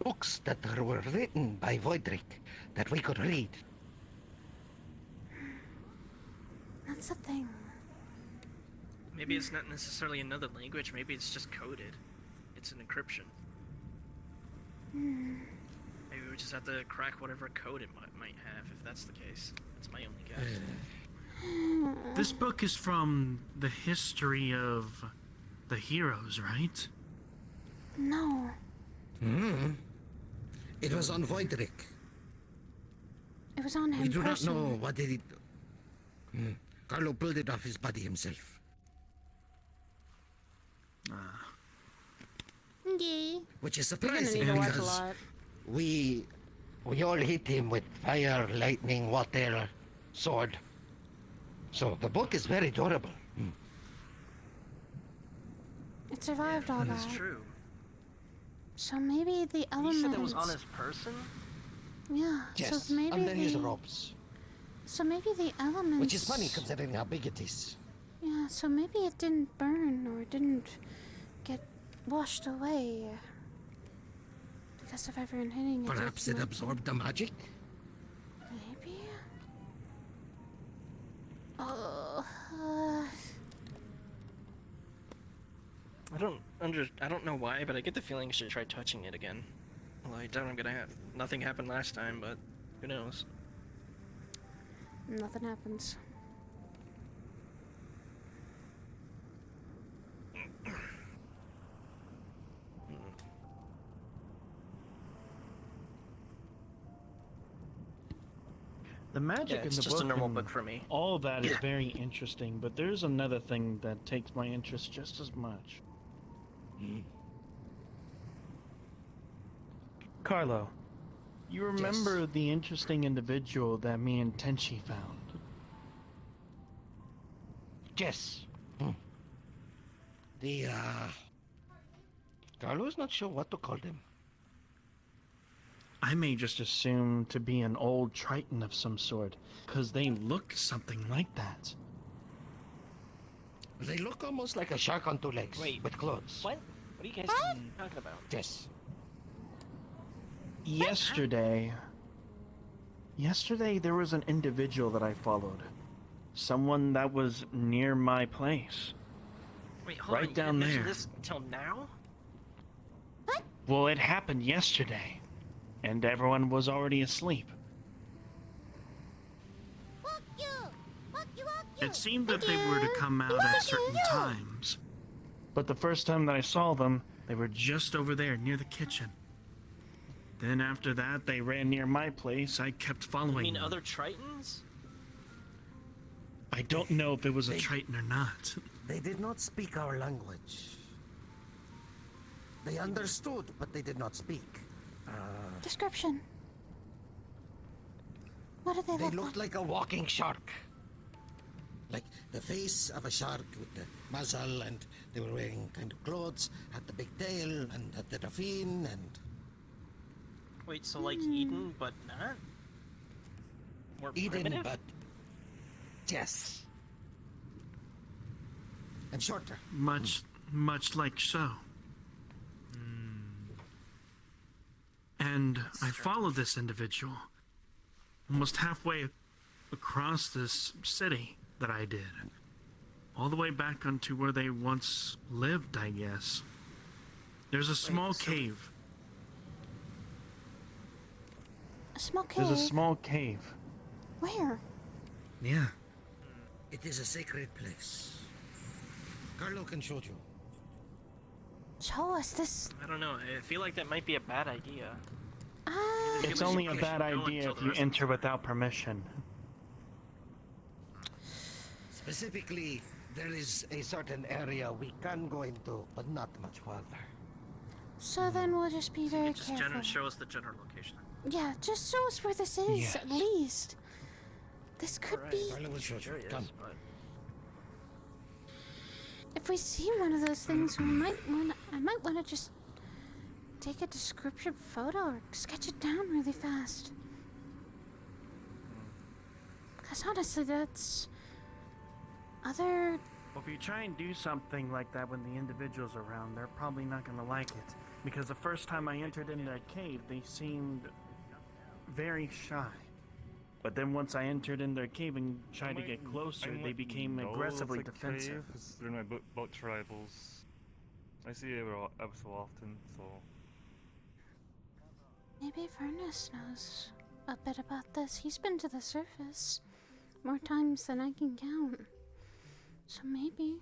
books that were written by Voidric that we could read. That's the thing. Maybe it's not necessarily another language. Maybe it's just coded. It's an encryption. Maybe we just have to crack whatever code it might have, if that's the case. That's my only guess. This book is from the history of the heroes, right? No. It was on Voidric. It was on him We do not personally. know what did it. Carlo pulled it off his body himself. Yeah. Which is You're gonna surprising need to watch a because lot. we all hit him with fire, lightning, water, sword. So the book is very durable. It survived all That's that. true. So maybe the You elements. said it was on his person? Yeah. Yes, So maybe under his the, robes. So maybe the elements. Which is funny considering how big it is. Yeah. So maybe it didn't burn or didn't get washed away because of everyone hitting it. Perhaps with it absorbed the magic? Maybe. Oh. I don't know why, but I get the feeling I should try touching it again. Well, I doubt I'm gonna have. Nothing happened last time, but who knows? Nothing happens. the magic Yeah, in it's the just book a normal and book for me. all of that is very interesting, but there's another thing that takes my interest just as much. Carlo, you remember the interesting individual that me and Tenchi found? Yes. Carlo's not sure what to call them. I may just assume to be an old Triton of some sort, because they look something like that. They look almost like a shark on two legs, Wait, with clothes. What? What are you guys talking about? Yes. Yesterday there was an individual that I followed. Someone that was near my place. Wait, hold Right on. down you didn't mention there. this until now? Well, it happened yesterday, and everyone was already asleep. It seemed that they were to come out at certain times. But the first time that I saw them, they were just over there near the kitchen. Then after that, they ran near my place. I kept following You mean them. other Tritons? I don't know if it was a Triton or not. They did not speak our language. They understood, but they did not speak. Description. What do they They look looked like a walking shark. Like the face of a shark with the muzzle, and they were wearing kind of clothes, had the big tail, and had the fin, and... Wait, so like Eden, but not? More Eden, primitive? but... Yes. And shorter. Much like so. And I followed this individual almost halfway across this city that I did. All the way back onto where they once lived, I guess. There's a small cave. A small cave. There's a small cave. Where? Yeah. It is a sacred place. Carlo can show you. Show us this. I don't know. I feel like that might be a bad idea. Ah. It's only a bad idea if you enter without permission. Specifically, there is a certain area we can go into, but not much further. So then we'll just be very Just careful. show us the general location. Yeah, just show us where this is, at least. This could Alright. be... Carlo will show you. Curious, Come. but If we see one of those things, we might want. I might want to just take a description photo or sketch it down really fast. Because honestly, that's other. Well, if you try and do something like that when the individual's around, they're probably not going to like it. Because the first time I entered in their cave, they seemed very shy. But then once I entered in their cave and tried to get closer, they became aggressively defensive. They're my boat tribals. I see it ever so often, so... Maybe Vernus knows a bit about this. He's been to the surface more times than I can count. So maybe.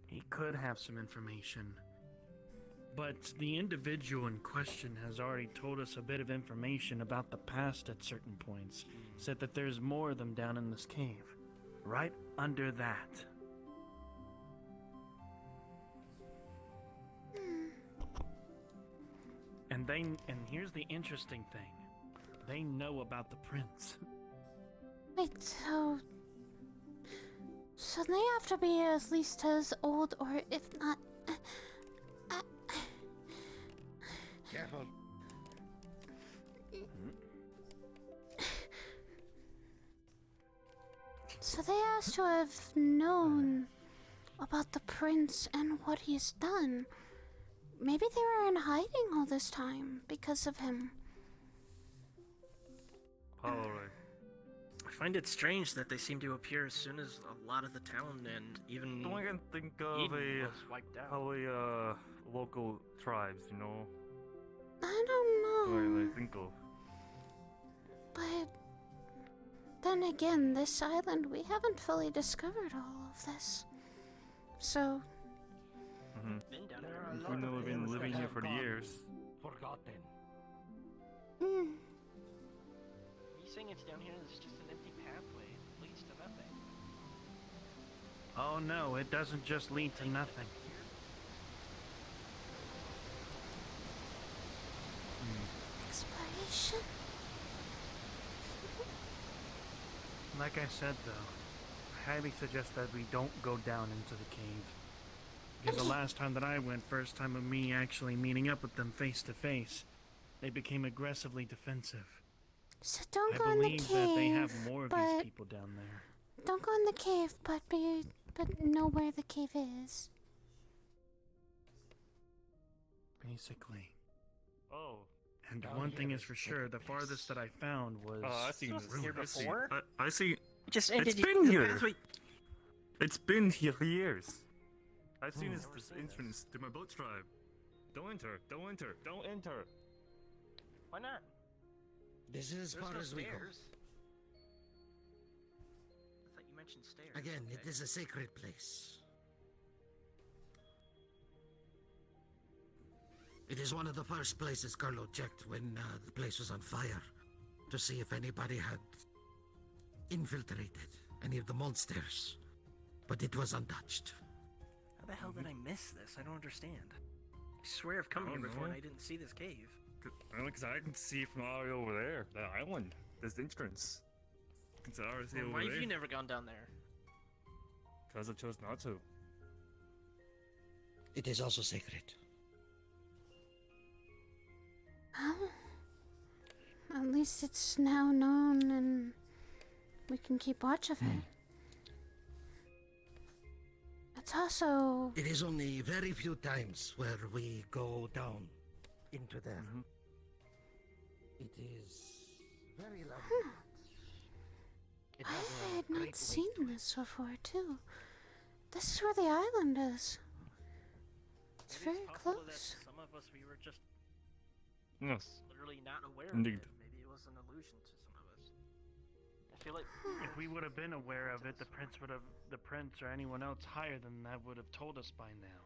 He could have some information. But the individual in question has already told us a bit of information about the past at certain points. Said that there's more of them down in this cave. Right under that. And here's the interesting thing. They know about the prince. Wait, so. So they have to be at least as old, or if not. Careful. So they has to have known about the prince and what he's done. Maybe they were in hiding all this time because of him. Probably. I find it strange that they seem to appear as soon as a lot of the town and even Don't I can think of Eden a... was wiped out. Probably, local tribes, you know? I don't What know. I think of. But then again, this island, we haven't fully discovered all of this. So, Been down there. We know we've been living here for years. Forgotten. mm, Are you saying it's down here? It's just an empty pathway. It leads to nothing. Oh no, it doesn't just lead to nothing. exploration? Like I said though, I highly suggest that we don't go down into the cave. Because the last time that I went, first time of me actually meeting up with them face to face, they became aggressively defensive. So don't I go in the believe that they have cave, more of but these people down there. don't go in the cave, but know where the cave is. Basically. Oh. And Down one thing here is is for the sure, the place. farthest that I found was. I've seen This this. wasn't here I see- before? I see. Just It's ended been the here. pathway- It's been here for years. I've seen Never this seen entrance to my boat tribe. Don't enter. Don't enter. Don't enter. Why not? This is as There's far no as we go. stairs. I thought you mentioned stairs. Again, it Okay. is a sacred place. It is one of the first places Carlo checked when the place was on fire, to see if anybody had infiltrated any of the monsters, but it was untouched. How the hell did I miss this? I don't understand. I swear I've come I here don't before and know. I didn't see this cave. Because I can see from all the way over there, the island, this entrance. I can see Well, over why have there. you never gone down there? Because I chose not to. It is also sacred. Well, at least it's now known and we can keep watch of it. It's also... It is only very few times where we go down into there. It is very lovely. It has I a had great not weight seen to it. this before, too. This is where the island is. It's Maybe very possible that close. some of us, we were just Yes. literally not aware Indeed. of it. Maybe it was an illusion to some of us. I feel like If we would have been aware of it, the prince or anyone else higher than that would have told us by now.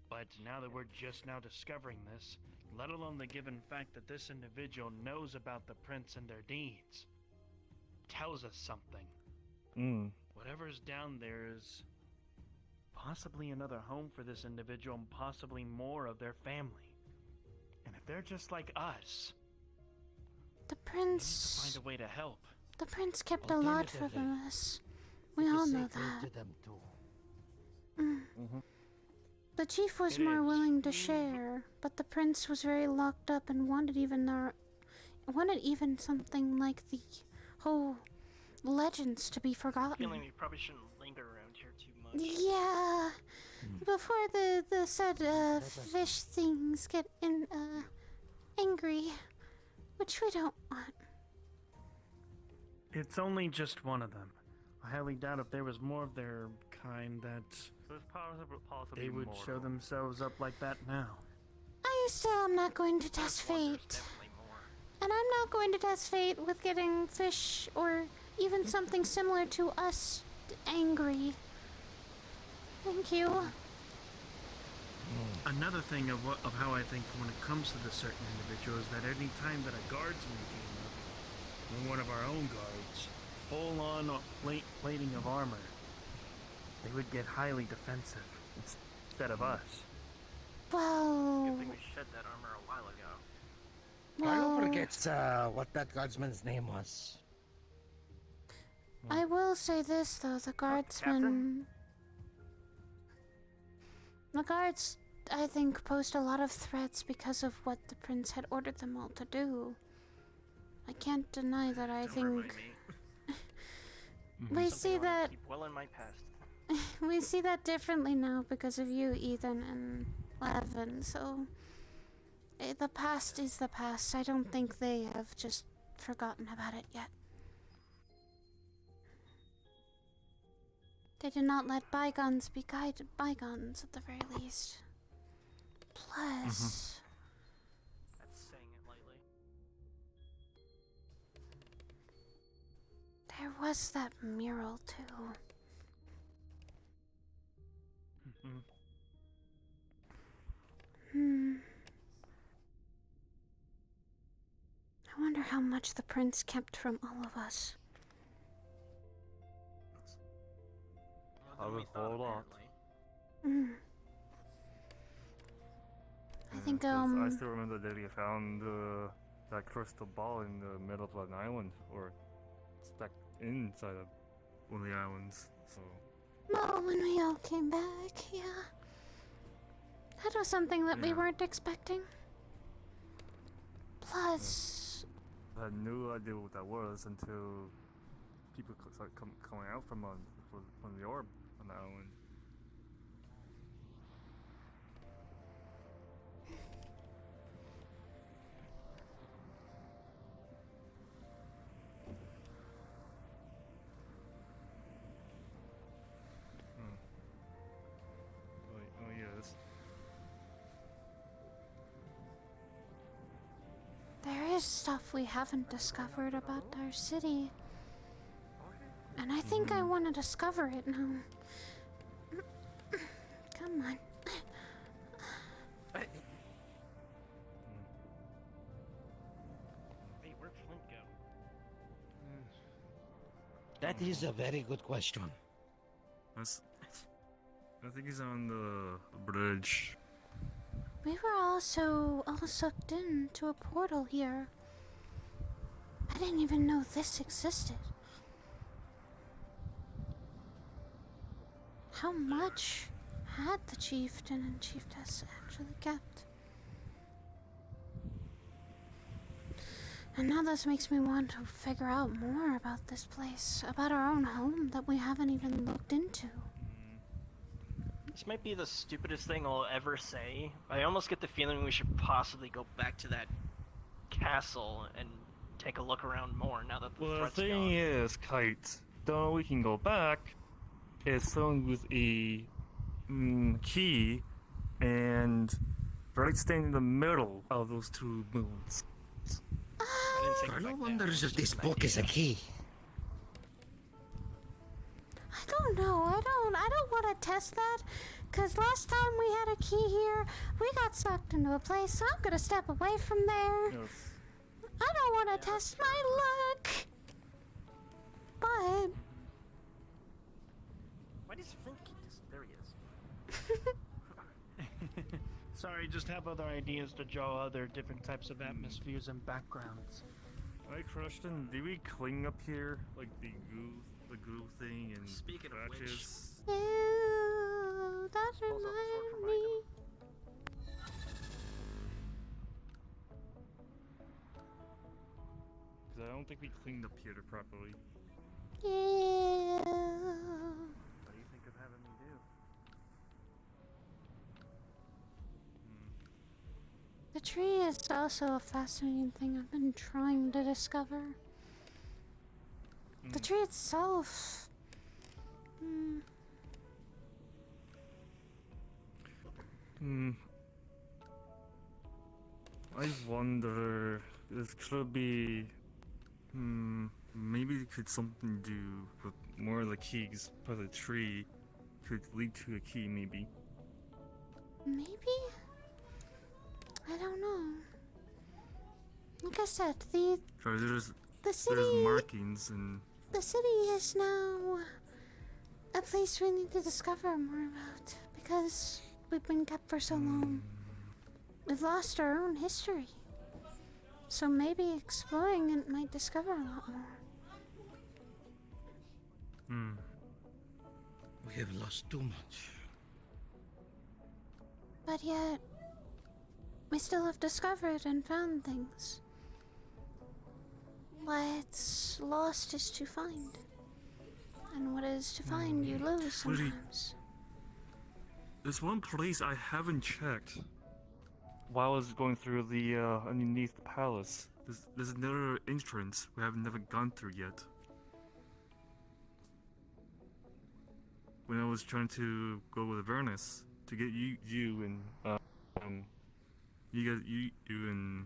But now that we're just now discovering this, let alone the given fact that this individual knows about the prince and their deeds, tells us something. Whatever's down there is possibly another home for this individual and possibly more of their family. And if they're just like us, The we need to prince... find a way to help. The prince kept a lot from Alternatively, us. We It all is know sacred that. to them too. The chief was It more is. willing to share, but the prince was very locked up and wanted even something like the whole legends to be forgotten. feeling we probably shouldn't linger around here too much. Yeah, before the said fish things get angry, which we don't want. It's only just one of them. I highly doubt if there was more of their kind that There's possibly they would more, show though. themselves up like that now. I still am not going to test Well, there's fate. definitely more. And I'm not going to test fate with getting fish or even something similar to us angry. Thank you. Another thing of how I think when it comes to this certain individual is that any time that a guardsman came up, or one of our own guards, full on plating of armor, they would get highly defensive instead of us. Well, Good thing we shed that armor a while ago. Carlo well, forgets what that guardsman's name was. I will say this though, the guardsmen... The guards, I think, posed a lot of threats because of what the prince had ordered them all to do. I can't deny that I Don't remind think... me. We Something see I wanna that... keep well in my past. We see that differently now because of you, Ethan and Levin, so... The past is the past. I don't think they have just forgotten about it yet. They did not let bygones be bygones, at the very least. Plus... That's saying it lightly. There was that mural, too. I wonder how much the prince kept from all of us. More than we thought, whole lot. apparently. I think, 'Cause I still remember that we found that crystal ball in the middle of an island, or stuck inside of one of the islands. So well, when we all came back, yeah. That was something that we Yeah. weren't expecting. Plus, I had no idea what that was until people started coming out from the orb on the island. Oh yes. there is stuff we haven't discovered about our city. And I think I want to discover it now. Come on. Hey, where'd Flint go? That is a very good question. I think he's on the bridge. We were also all sucked into a portal here. I didn't even know this existed. How much had the chieftain and chiefess actually kept? And now this makes me want to figure out more about this place, about our own home that we haven't even looked into. This might be the stupidest thing I'll ever say. I almost get the feeling we should possibly go back to that castle and take a look around more now that the Well, the threat's thing gone. is, Kite, though we can go back, it's someone with a key and right standing in the middle of those two moons. I didn't say go Carlo back wonders down, if it's this just an book is a idea. key. I don't know. I don't want to test that. Because last time we had a key here, we got sucked into a place, so I'm going to step away from there. Yes. I don't want to test my luck. But Why does Flint keep this? There he is. Sorry, just have other ideas to draw other different types of atmospheres and backgrounds. Hi, Christian. Do we cling up here like the goo thing and Speaking of which- patches? ew, that Pulls out the sword from reminds me. Because I don't think we cleaned up here properly. Ew. What do you think of having me do? The tree is also a fascinating thing I've been trying to discover. The tree itself. I wonder, this could be, maybe it could something do with more of the keys, but the tree could lead to a key, maybe. Maybe? I don't know. Like I said, the Cause there's city markings and the city is now a place we need to discover more about because we've been kept for so long. We've lost our own history. So maybe exploring it might discover a lot more. We have lost too much. But yet, we still have discovered and found things. What's lost is to find. And what is to find, you lose Really? sometimes. there's one place I haven't checked. While I was going through the underneath the palace, there's another entrance we have never gone through yet. When I was trying to go with Vernus to get you and you and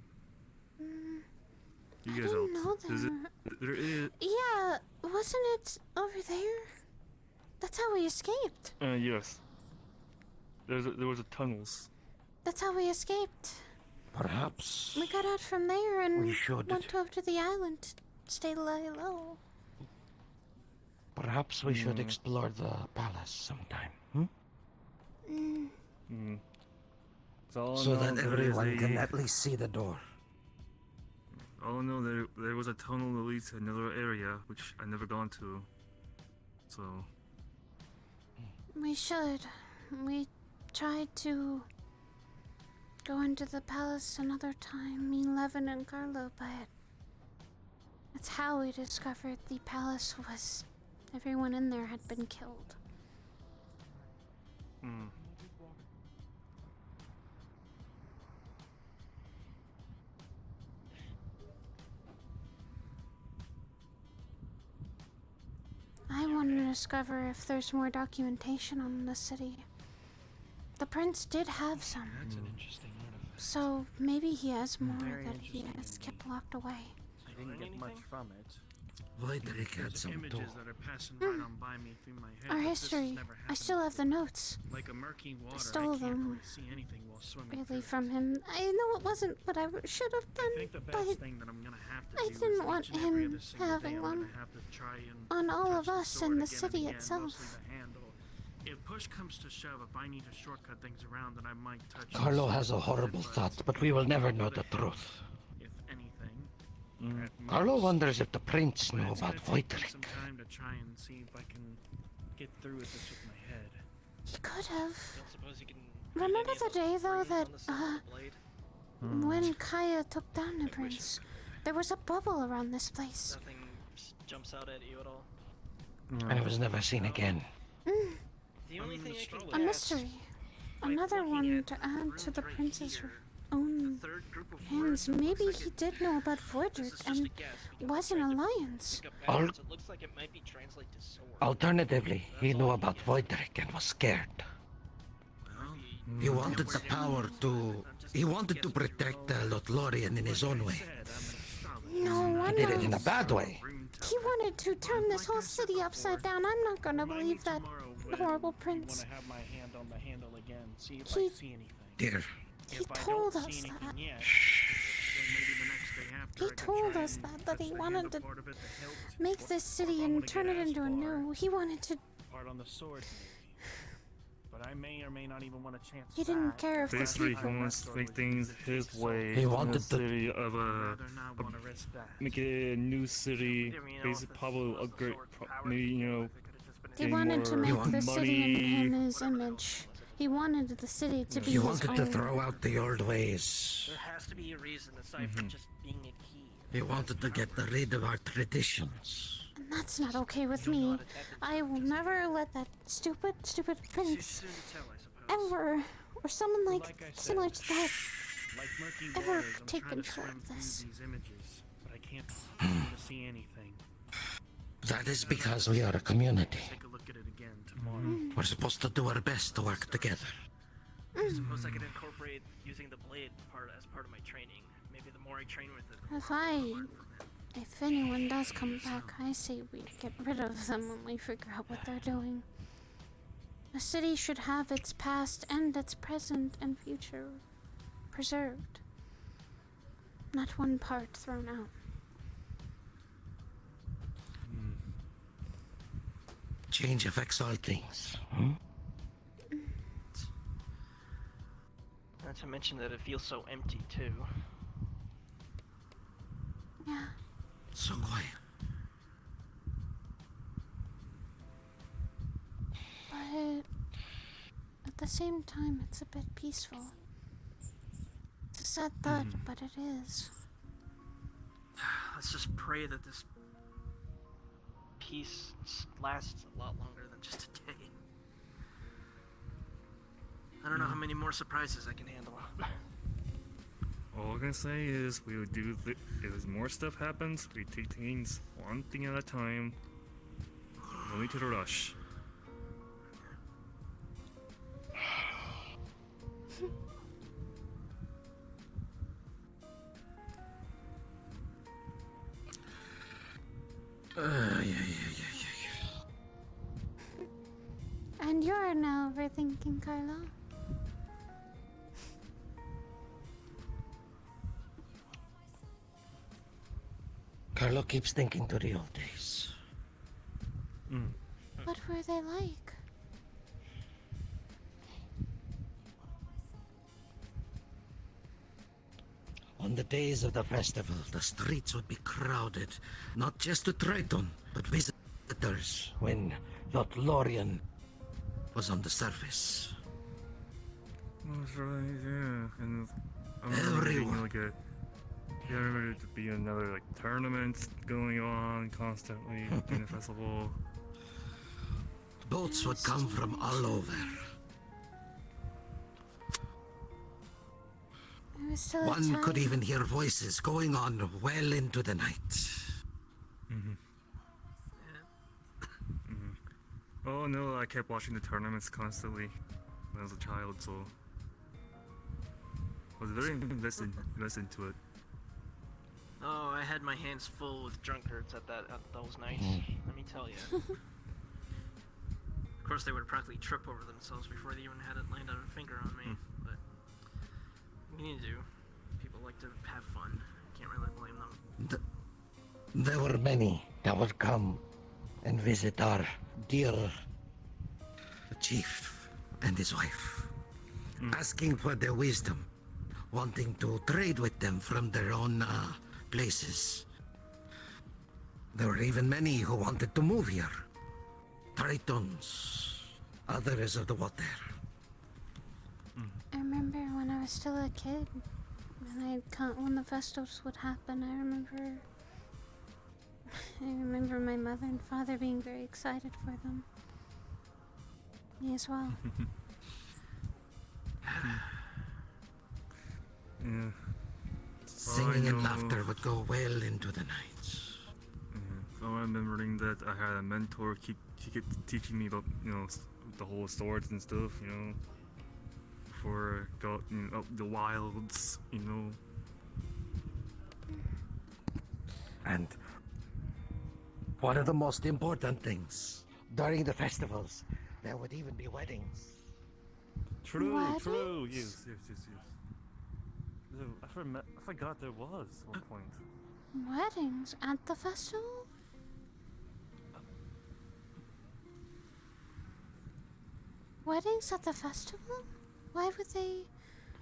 you I guys didn't out. know There is Yeah, wasn't it over there? That's how we escaped. yes. There was a tunnels. That's how we escaped. Perhaps We got out from there and we should. went over to the island to stay low. Perhaps we should explore the palace sometime. So that everyone can at least see the door. Oh no, there was a tunnel that leads to another area which I never gone to. So We should. We tried to go into the palace another time, me, Levin, and Carlo, but that's how we discovered the palace was. Everyone in there had been killed. I want to discover if there's more documentation on the city. The prince did have some, That's an interesting artifact. so maybe he has more Very that he interesting has indeed. kept locked away. I didn't get much from it. Voidrick had There's some too. images that are passing right on by me through my head. Our but this has history. never I happened still have the before. notes. Like a murky water, stole I can't them. really see anything while swimming Really, through it. from him. I know it wasn't what I should have I done, think the but best thing that I'm gonna have to I do didn't is want each and every him other single having day I'm one gonna have to try and on all touch of the us sword in the again and city again, itself. mostly the handle. If push comes to shove, if I need to shortcut things around, then I might touch the Carlo sword has a with it, horrible but thought, but we will never on know other the hand, truth. If anything, at Carlo most. wonders if the prince But knew it's about gonna take me Voidrick. some time to try and see if I can get through with this with my head. He could have. Don't suppose you can. Remember read the any of day, those though, runes that, on the side of the blade? When Kaya took down the prince, there was a bubble around this place. Nothing jumps out at you at all. And it was never seen again. The only thing I can A guess, mystery. like, Another looking one at to the add runes to the right prince's here, own the third group of hands. words, it looks Maybe like he it- did know about This Voidrick is just a and guess, because I'm was an trying to alliance. pick up Al- patterns. It looks like it might be translate to sword. Alternatively, he That's knew all I about can Voidrick and was scared. Well, He wanted the power to. He wanted to protect Lothlorien in his own way. No He did it in wonder. a bad way. He wanted to turn this whole city upside down. I'm not gonna believe that horrible I prince. want to have my hand on the handle again, see if He- I see anything. Dear, He If I told don't us see anything that. yet, then maybe the next day after He I could told try us and that touch he the wanted handle to part of it, the hilt, make this city I and wanna turn get it as into a far. new. He wanted to. part on the sword, maybe. But I may or may not even want a chance. He didn't back. care if the Basically, he people. wants to make things his way. He in wanted the to- city of I'd a. rather not want to risk that. Make it a new city. Yeah, I mean, you know, Basically, if this probably was the upgrade. sword power Maybe, you know. if it could've just been He Getting wanted to more make want the city in money. his image. He wanted the city to be he his wanted to own. throw out the old ways. There has to be a reason aside from just being a key. He wanted to get rid of our traditions. And that's not okay with me. I will never let that stupid Too prince soon to tell, I suppose. ever, or someone Like like I said, similar to that. Like murky Ever waters, I'm take trying to control swim of through this. these images, but I can't seem to see anything. That is because we are a community. Take a look at it again tomorrow. We're supposed to do our best to work together. I suppose I could incorporate using the blade part as part of my training. Maybe the more I train with it, If anyone does come back, I say we get rid of them when we figure out what they're doing. The city should have its past and its present and future preserved. Not one part thrown out. Change affects all things. not to mention that it feels so empty too. Yeah. So quiet. But at the same time, it's a bit peaceful. It's a sad thought, but it is. Let's just pray that this peace lasts a lot longer than just a day. I don't know how many more surprises I can handle. All I can say is we would do. If more stuff happens, we take things one thing at a time. No need to rush. And you're now overthinking, Carlo. Carlo keeps thinking to the old days. What were they like? On the days of the festival, the streets would be crowded, not just to Triton, but visitors When Lothlorien was on the surface. That's right, yeah. And I remember there being Everyone. like a. Yeah, I remember there to be another like tournaments going on constantly in the festival. Boats would come from all over. There was still a One could time. even hear voices going on well into the night. Oh no, I kept watching the tournaments constantly when I was a child, so I was very invested into it. Oh, I had my hands full with drunkards at those nights. Let me tell you. Of course, they would practically trip over themselves before they even had it land a finger on me. But what you need to do? People like to have fun. Can't really blame them. There were many that would come and visit our dear The chief and his wife, asking for their wisdom, wanting to trade with them from their own places. There were even many who wanted to move here. Tritons, others of the water. I remember when I was still a kid, when the festivals would happen. I remember my mother and father being very excited for them. Me as well. Yeah. Singing and know. laughter would go well into the night. So I'm remembering that I had a mentor he kept teaching me about the whole swords and stuff, before I got out the wilds, And one of the most important things, during the festivals, there would even be weddings. True, Weddings? yes. I forgot there was at one point. Weddings at the festival? Weddings at the festival? Why would they?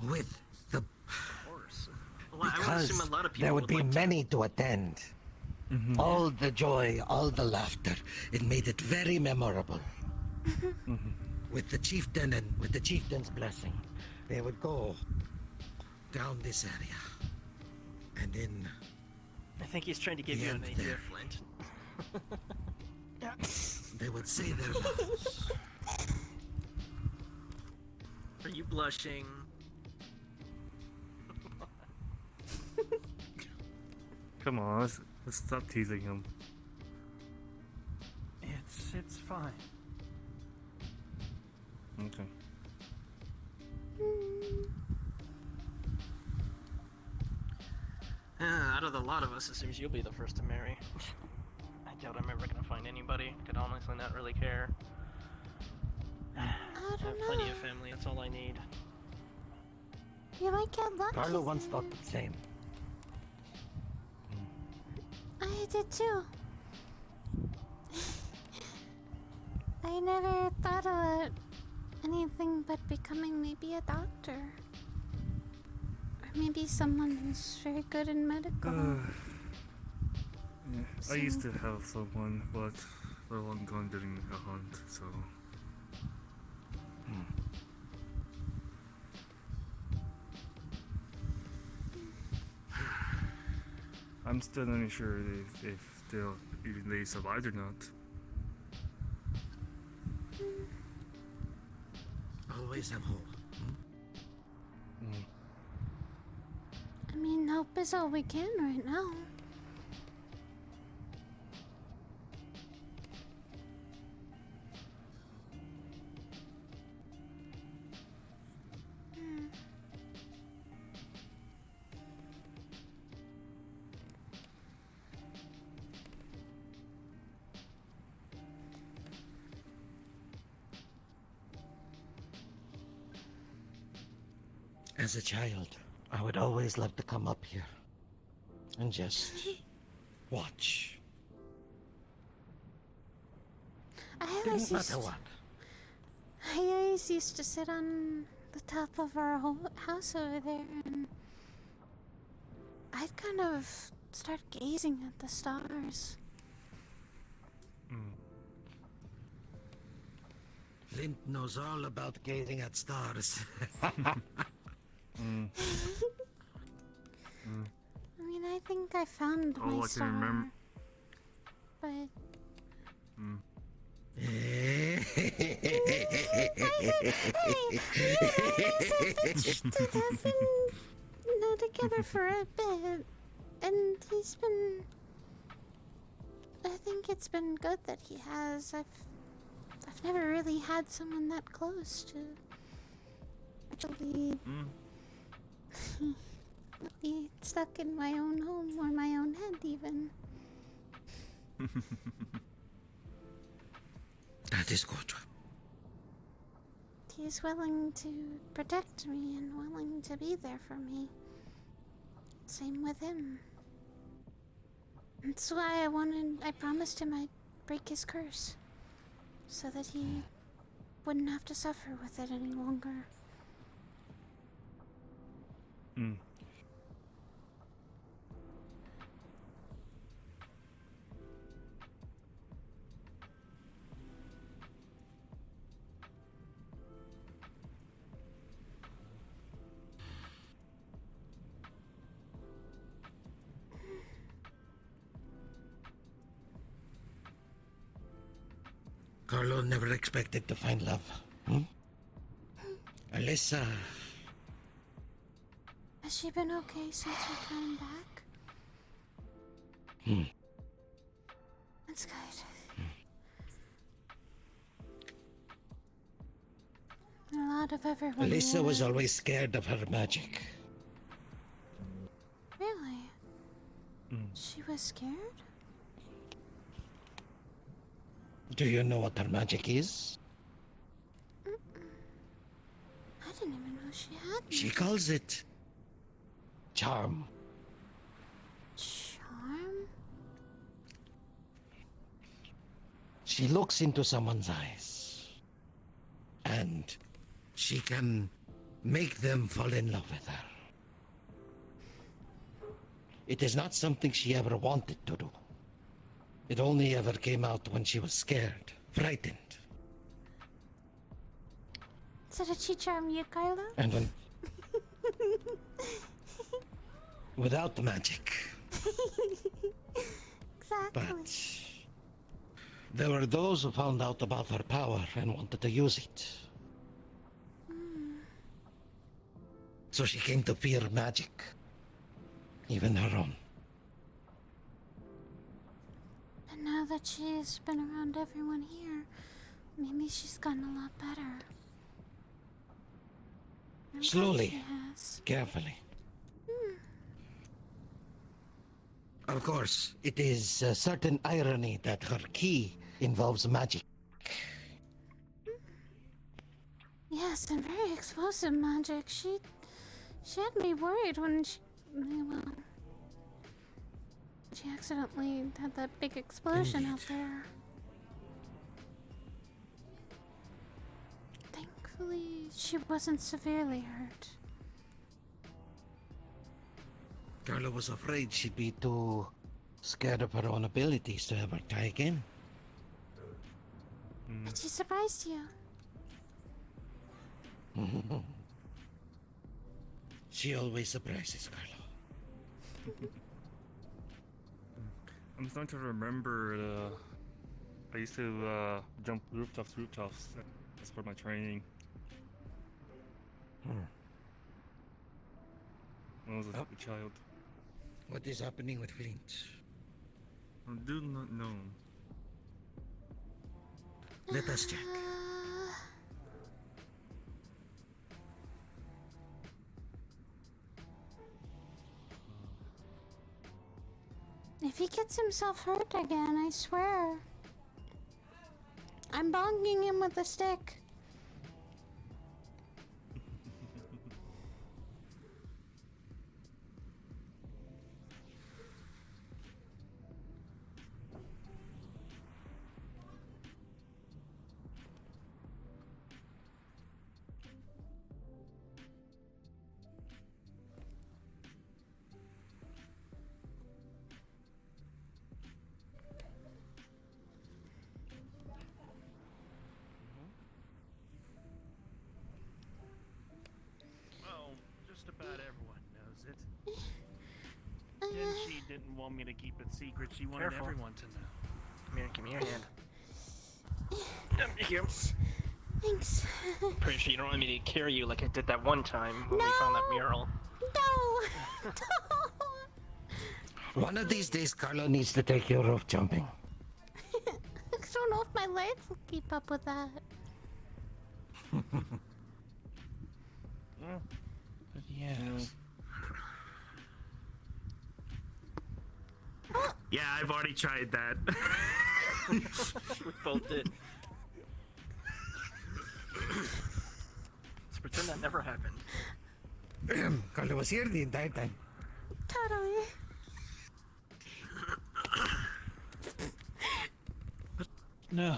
With the... Of course. Well, I would Because assume a lot of people there would be like many to attend. All the joy, all the laughter. It made it very memorable. With the chieftain and with the chieftain's blessing, they would go down this area. And in... I think he's trying to give you an Yeah, idea, there. Flint. They would say their vows. Are you blushing? Come on, let's stop teasing him. It's fine. Okay. Out of the lot of us, it seems you'll be the first to marry. I doubt I'm ever gonna find anybody. Could honestly not really care. I I don't have know. plenty of family, that's all I need. You might get lucky. Carlo once thought the same. I did too. I never thought about anything but becoming maybe a doctor. Or maybe someone who's very good in medical. Yeah, I used to have someone, but they're long gone during a hunt, so. I'm still not sure if they survived or not. Always have hope. I mean, hope is all we can right now. As a child, I would always love to come up here and just watch. I always Didn't used matter what. I always used to sit on the top of our whole house over there, and I'd kind of start gazing at the stars. Flint knows all about gazing at stars. Mm. I mean, I think I found All my I can star. remember- But Eh? have been, together for a bit, and he's been. I think it's been good that he has. I've never really had someone that close to actually be stuck in my own home or my own head, even. That is good. He's willing to protect me and willing to be there for me. Same with him. That's why I promised him I'd break his curse. So that he wouldn't have to suffer with it any longer. Mm. Carlo never expected to find love. Alyssa. Has she been okay since we came back? That's good. A lot of everyone Alyssa was here- always scared of her magic. Really? She was scared? Do you know what her magic is? I didn't even know she had She one. calls it charm. Charm? She looks into someone's eyes, and she can make them fall in love with her. It is not something she ever wanted to do. It only ever came out when she was scared, frightened. So did she charm you, Carlo? And when... without the magic. Exactly. But... there were those who found out about her power and wanted to use it. So she came to fear magic. Even her own. And now that she's been around everyone here, maybe she's gotten a lot better. I'm glad Slowly. She has. Carefully. Of course, it is a certain irony that her key involves magic. Yes, and very explosive magic. She had me worried when well, she accidentally had that big explosion out there. Thankfully, she wasn't severely hurt. Carla was afraid she'd be too scared of her own abilities to ever try again. But she surprised you. She always surprises Carlo. I'm starting to remember I used to jump rooftops as part of my training. When I was a child. What is happening with Flint? I do not know. Let us check. If he gets himself hurt again, I swear. I'm bonking him with a stick. didn't want me to keep it secret. She wanted Careful. everyone to know. Come here, give me your hand. Here. Thanks. Pretty sure you don't want me to carry you like I did that one time when we found that mural. No! One of these days, Carlo needs to take you rope jumping. I don't know if my legs will keep up with that. But yes. Yeah, I've already tried that. We both did. Let's pretend that never happened. Carlo was here the entire time. Totally. No.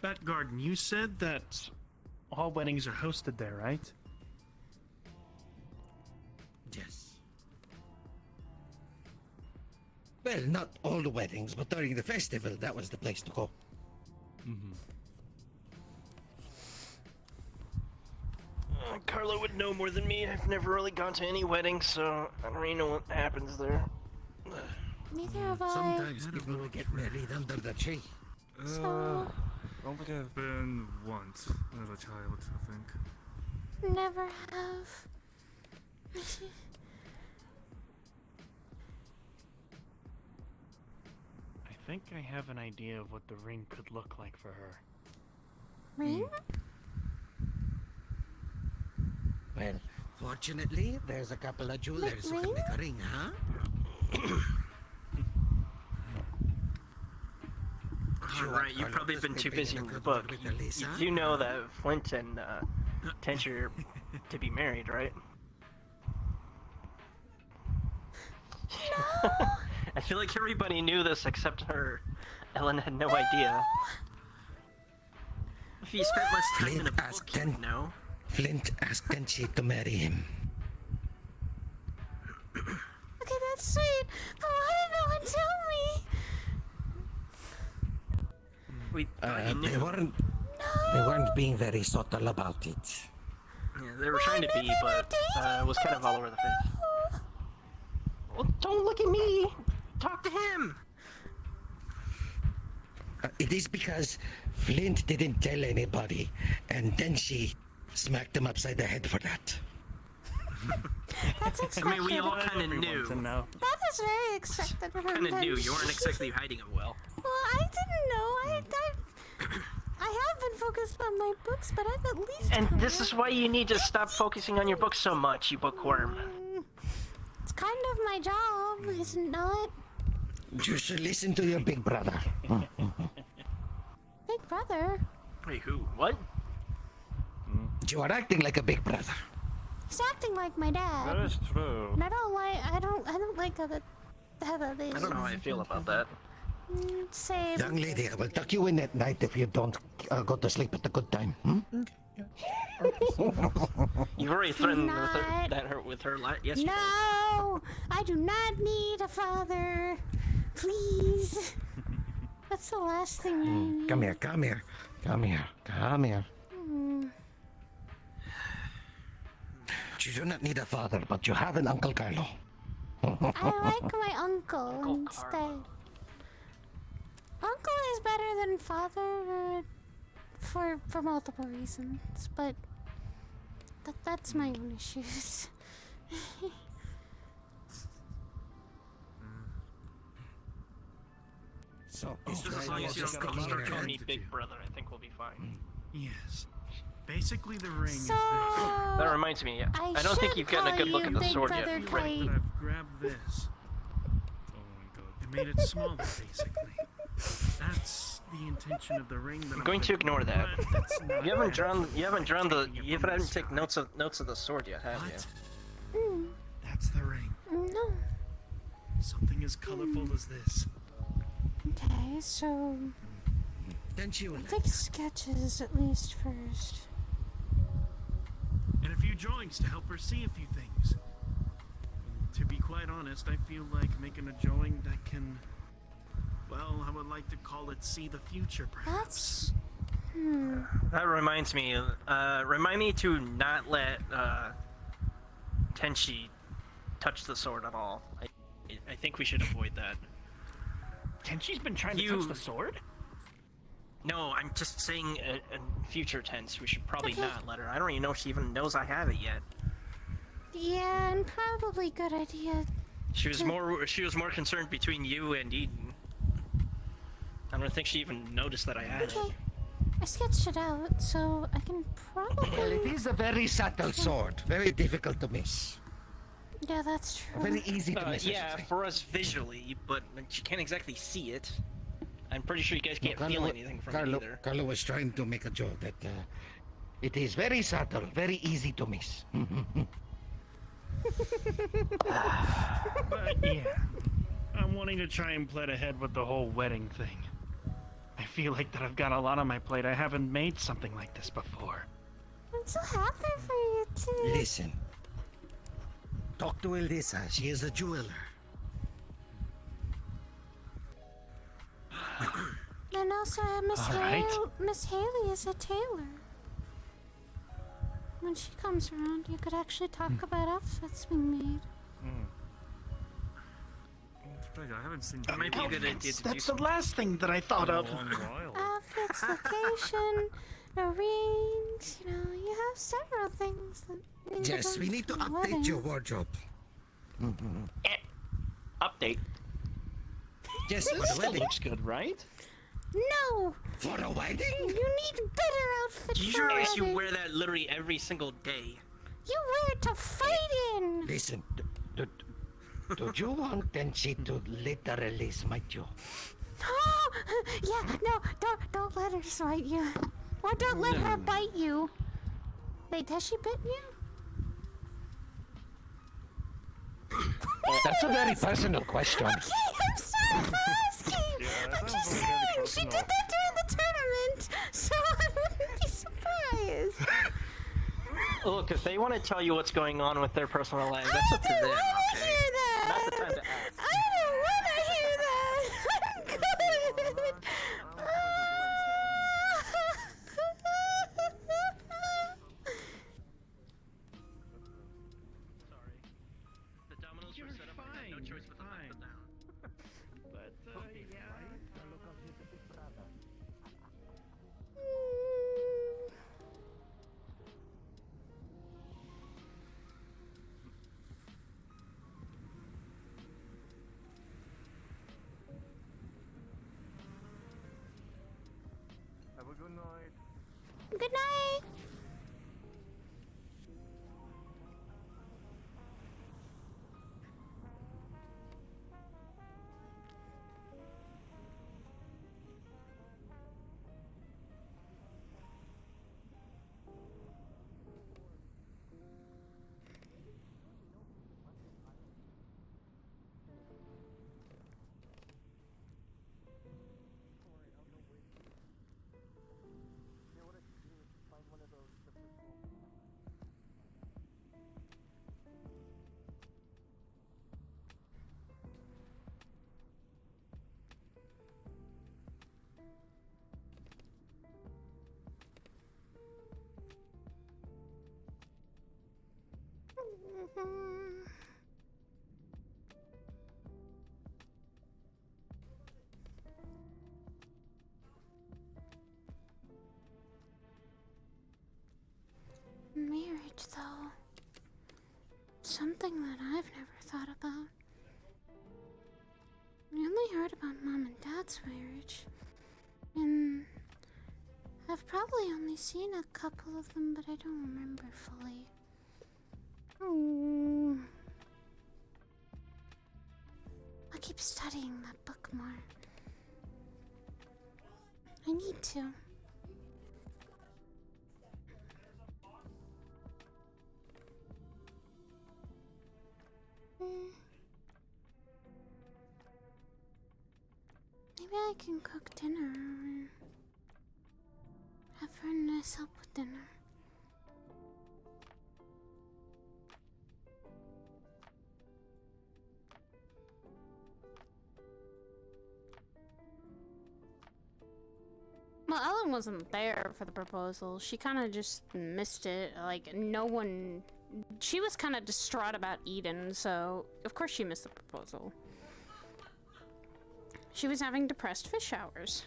Bat Garden, you said that all weddings are hosted there, right? Yes. Well, not all the weddings, but during the festival, that was the place to go. Carlo would know more than me. I've never really gone to any weddings, so I don't really know what happens there. Neither have I. Sometimes people will get married under the tree. So, I don't think I've been once as a child, I think. never have. I think I have an idea of what the ring could look like for her. Ring? Well, fortunately, there's a couple of jewelers who can make a ring, huh? Alright, you've probably been too busy in your book. You do know that Flint and Tench are to be married, right? No! I feel like everybody knew this except her. Elyn had no idea. If you spent less time in a book, you would know. Flint asked Tenchi to marry him. Okay, that's sweet, but why did no one tell me? We thought you They knew. weren't being very subtle about it. Yeah, they were trying to be, but it was kind of all over the face. Well, don't look at me! Talk to him! It is because Flint didn't tell anybody, and then she smacked him upside the head for that. That's I expected. mean, we all kind of knew. That is very expected from Kind of knew. Tench. You weren't exactly hiding it well. Well, I didn't know. I have been focused on my books, but I've at least. And this is why you need to stop focusing on your books so much, you bookworm. It's kind of my job, is it not? You should listen to your big brother. Big brother. Wait, who? What? You are acting like a big brother. He's acting like my dad. That is true. And I don't like how that is. I don't know how I feel about that. Same. Young lady, I will tuck you in at night if you don't go to sleep at a good time. You've already threatened Not. with her yesterday. No! I do not need a father. Please. That's the last thing I need. Come here, come here, come here, come here. You do not need a father, but you have an Uncle Carlo. I like my uncle Uncle instead. Carlo. Uncle is better than father for multiple reasons, but that's my own issues. So, Just as long as you don't start calling me big brother, I think we'll be fine. Yes. Basically, the ring So is this. That reminds me, I don't think should you've gotten a call good look you at the Big sword Brother yet. Kite. But I've grabbed this. Oh my god. I made it smaller, basically. That's the intention of the ring. That I'm going to ignore that. But that's not You haven't bad. drawn you haven't taken notes of the sword yet, have What? you? That's the ring. No. Something as colorful as this. Okay, so Then she will. take sketches at least first. And a few drawings to help her see a few things. To be quite honest, I feel like making a drawing that can, well, I would like to call it see the future, perhaps. That's That reminds me. Remind me to not let Tenchi touch the sword at all. I think we should avoid that. And she's been trying to touch the sword? No, I'm just saying in future tense. We should probably Okay. not let her. I don't even know if she even knows I have it yet. Yeah, and probably good idea. She was more concerned between you and Eden. I don't think she even noticed that I had it. Okay. I sketched it out, so I can Well, probably... it is a very subtle sword, very difficult to miss. Yeah, that's true. Very easy to miss. I Yeah, should say. for us visually, but you can't exactly see it. I'm pretty sure you guys can't feel anything from it either. Carlo was trying to make a joke that it is very subtle, very easy to miss. But yeah, I'm wanting to try and plan ahead with the whole wedding thing. I feel like that I've got a lot on my plate. I haven't made something like this before. I'm so happy for you, too. Listen. Talk to Elisa. She is a jeweler. And also, Miss Haley is a tailor. When she comes around, you could actually talk about outfits being made. That's right, I haven't seen That might be a good idea to do That's the last thing that I thought in a of. long while. Outfits, location, rings, you know, you have several things that need Yes, to we go need to to the update wedding. your wardrobe. Update. Yes, for the That wedding. looks good, right? No! For a wedding? You need better outfits Do you for a realize you wedding. wear that literally every single day? You wear it to fight in! Listen, do you want Tenchi to literally smite you? Yeah, no, don't let her smite you. Or don't let her bite you. Wait, has she bitten you? That's a very personal question. Okay, I'm sorry for asking. that I'm just sounds very saying, she did personal. that during the tournament, so I wouldn't be surprised. Look, if they want to tell you what's going on with their personal lives, that's up to I them, don't want to okay? hear that. Not the time to ask. I don't want to hear that. I'm good. Sorry. The dominoes You're were set up. I had no fine, choice but to knock fine. them down. But, yeah. Have a good night. Good night. Marriage, though. Something that I've never thought about. I only heard about Mom and Dad's marriage. And I've probably only seen a couple of them, but I don't remember fully. I'll keep studying that book more. I need to. Maybe I can cook dinner or have Vernus help with dinner. Well, Elyn wasn't there for the proposal. She kind of just missed it. Like, no one... She was kind of distraught about Eden, so of course she missed the proposal. She was having depressed fish hours.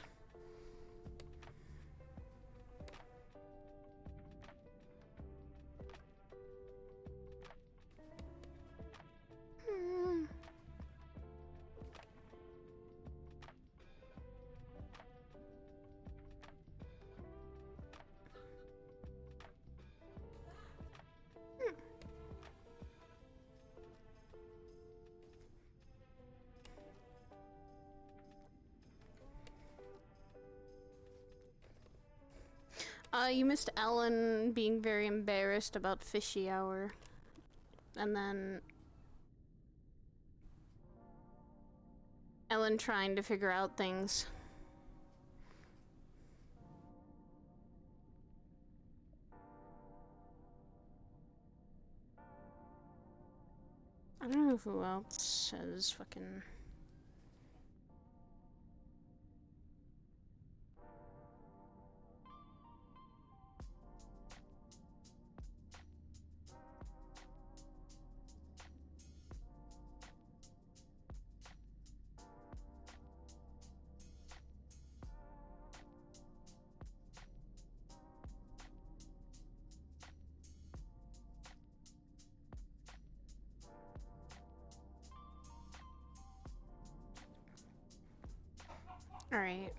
You missed Elyn being very embarrassed about fishy hour. And then... Elyn trying to figure out things. I don't know who else has fucking... Alright.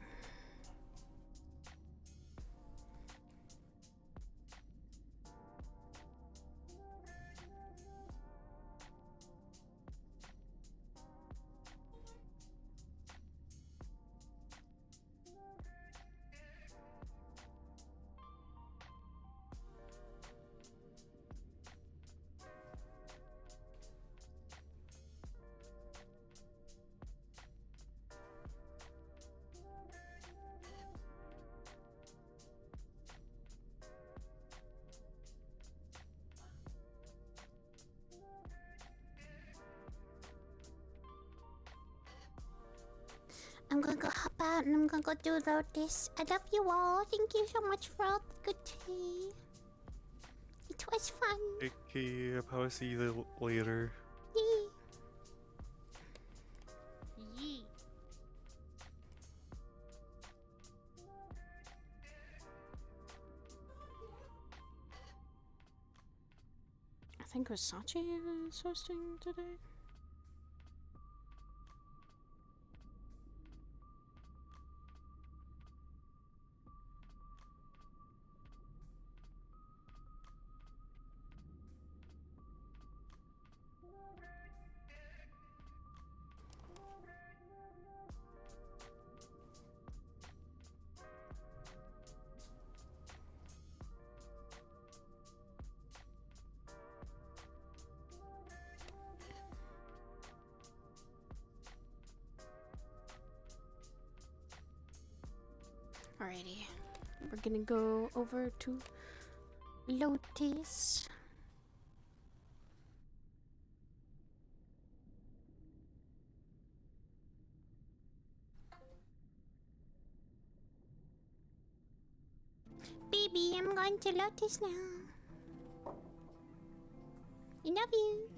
I'm gonna go hop out and I'm gonna go do this. I love you all. Thank you so much for all the good tea. It was fun. Okay, I'll probably see you later. Yee. Yee. I think Versace is hosting today. Alrighty, we're gonna go over to Lotus. Baby, I'm going to Lotus now. I love you.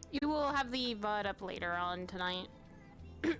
You will have the VOD up later on tonight.